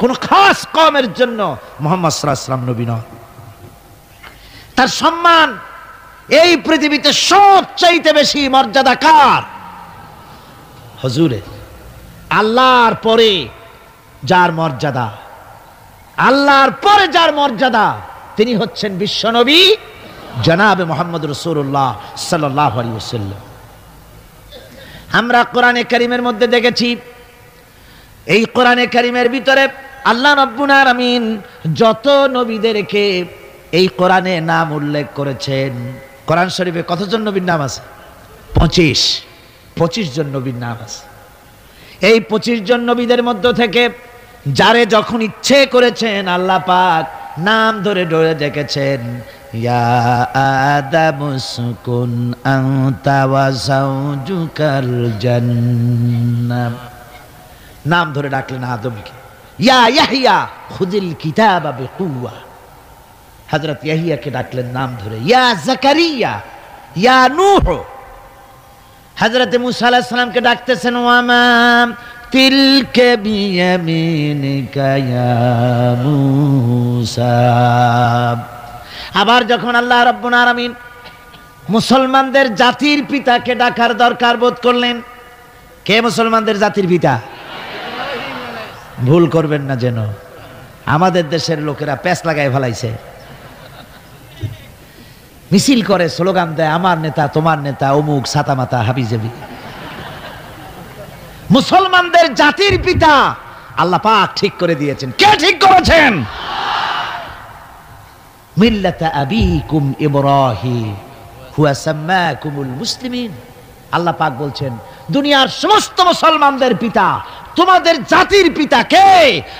কোন খাস কওমের জন্য মুহাম্মদ সাল্লাল্লাহু আলাইহি ওয়াসাল্লাম নবী নয়। তার সম্মান এই পৃথিবীতে সবচাইতে বেশি মর্যাদা কার? হুজুরের। আল্লাহর পরে যার মর্যাদা, আল্লাহর পরে যার মর্যাদা, তিনি হচ্ছেন বিশ্বনবী জনাবে মুহাম্মদ রাসূলুল্লাহ সাল্লাল্লাহু আলাইহি ওয়াসাল্লাম। আমরা কোরআনে কারীমের মধ্যে দেখেছি, এই কোরআনে কারীমের ভিতরে আল্লাহ রাব্বুল আলামিন যত নবীদেরকে এই কোরআনে নাম উল্লেখ করেছেন, কোরআন শরীফে কতজন নবীর নাম আছে? 25 জন নবীর নাম আছে। এই 25 জন নবীদের মধ্য থেকে যারে যখন ইচ্ছে করেছেন আল্লাহ পাক নাম ধরে ধরে ডেকেছেন, ইয়া আদামু সুকুন আনতা ওয়া যাওজুকাল জান্নাহ। নাম ধরে ডাকলেন আদমকে। ইয়া ইয়াহইয়া খুযিল কিতাবা বিকুওয়া, হযরত ইয়াহইয়াকে ডাকলেন নাম ধরে। ইয়া জাকারিয়া, ইয়া নূহ। হযরত মুসা আলাইহিস সালামকে ডাকতেছেন, ওয়ামা তিলকা বিয়ামিনিকা ইয়া মূসা। আবার যখন আল্লাহ রাব্বুল আলামিন মুসলমানদের জাতির পিতাকে ডাকার দরকার বোধ করলেন, কে মুসলমানদের জাতির পিতা? ভুল করবেন না যেন, আমাদের দেশের লোকেরা প্যাঁচ লাগায় ফেলাইছে, মিছিল করে, স্লোগান দেয়, আমার নেতা তোমার নেতা অমুক ছাতা মাতা হাবিজাবি। মুসলমানদের জাতির পিতা আল্লাহ পাক ঠিক করে দিয়েছেন। কে ঠিক করেছেন? মিল্লাতা আবিকুম ইব্রাহিম হুয়া সাম্মাকুমুল মুসলিমিন। আল্লাহ পাক বলছেন দুনিয়ার সমস্ত মুসলমানদের পিতা, তোমাদের জাতির পিতা কে?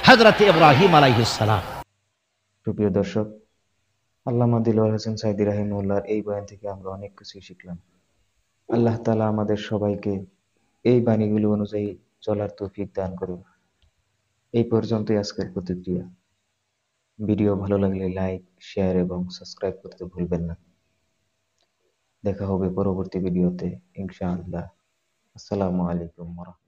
হযরত ইব্রাহিম আলাইহিস সালাম। সুপ্রিয় দর্শক, আল্লামা দিলওয়ার হোসেন সাইদী রাহিমাহুল্লাহর এই বয়ান থেকে আমরা অনেক কিছু শিখলাম। আল্লাহ তাআলা আমাদের সবাইকে এই বাণীগুলো অনুযায়ী চলার তৌফিক দান করুন। এই পর্যন্তই আজকের প্রতিক্রিয়া। ভিডিও ভালো লাগলে লাইক, শেয়ার এবং সাবস্ক্রাইব করতে ভুলবেন না। দেখা হবে পরবর্তী ভিডিওতে ইনশাআল্লাহ। আসসালামু আলাইকুম ওয়া রাহমাতুল্লাহ।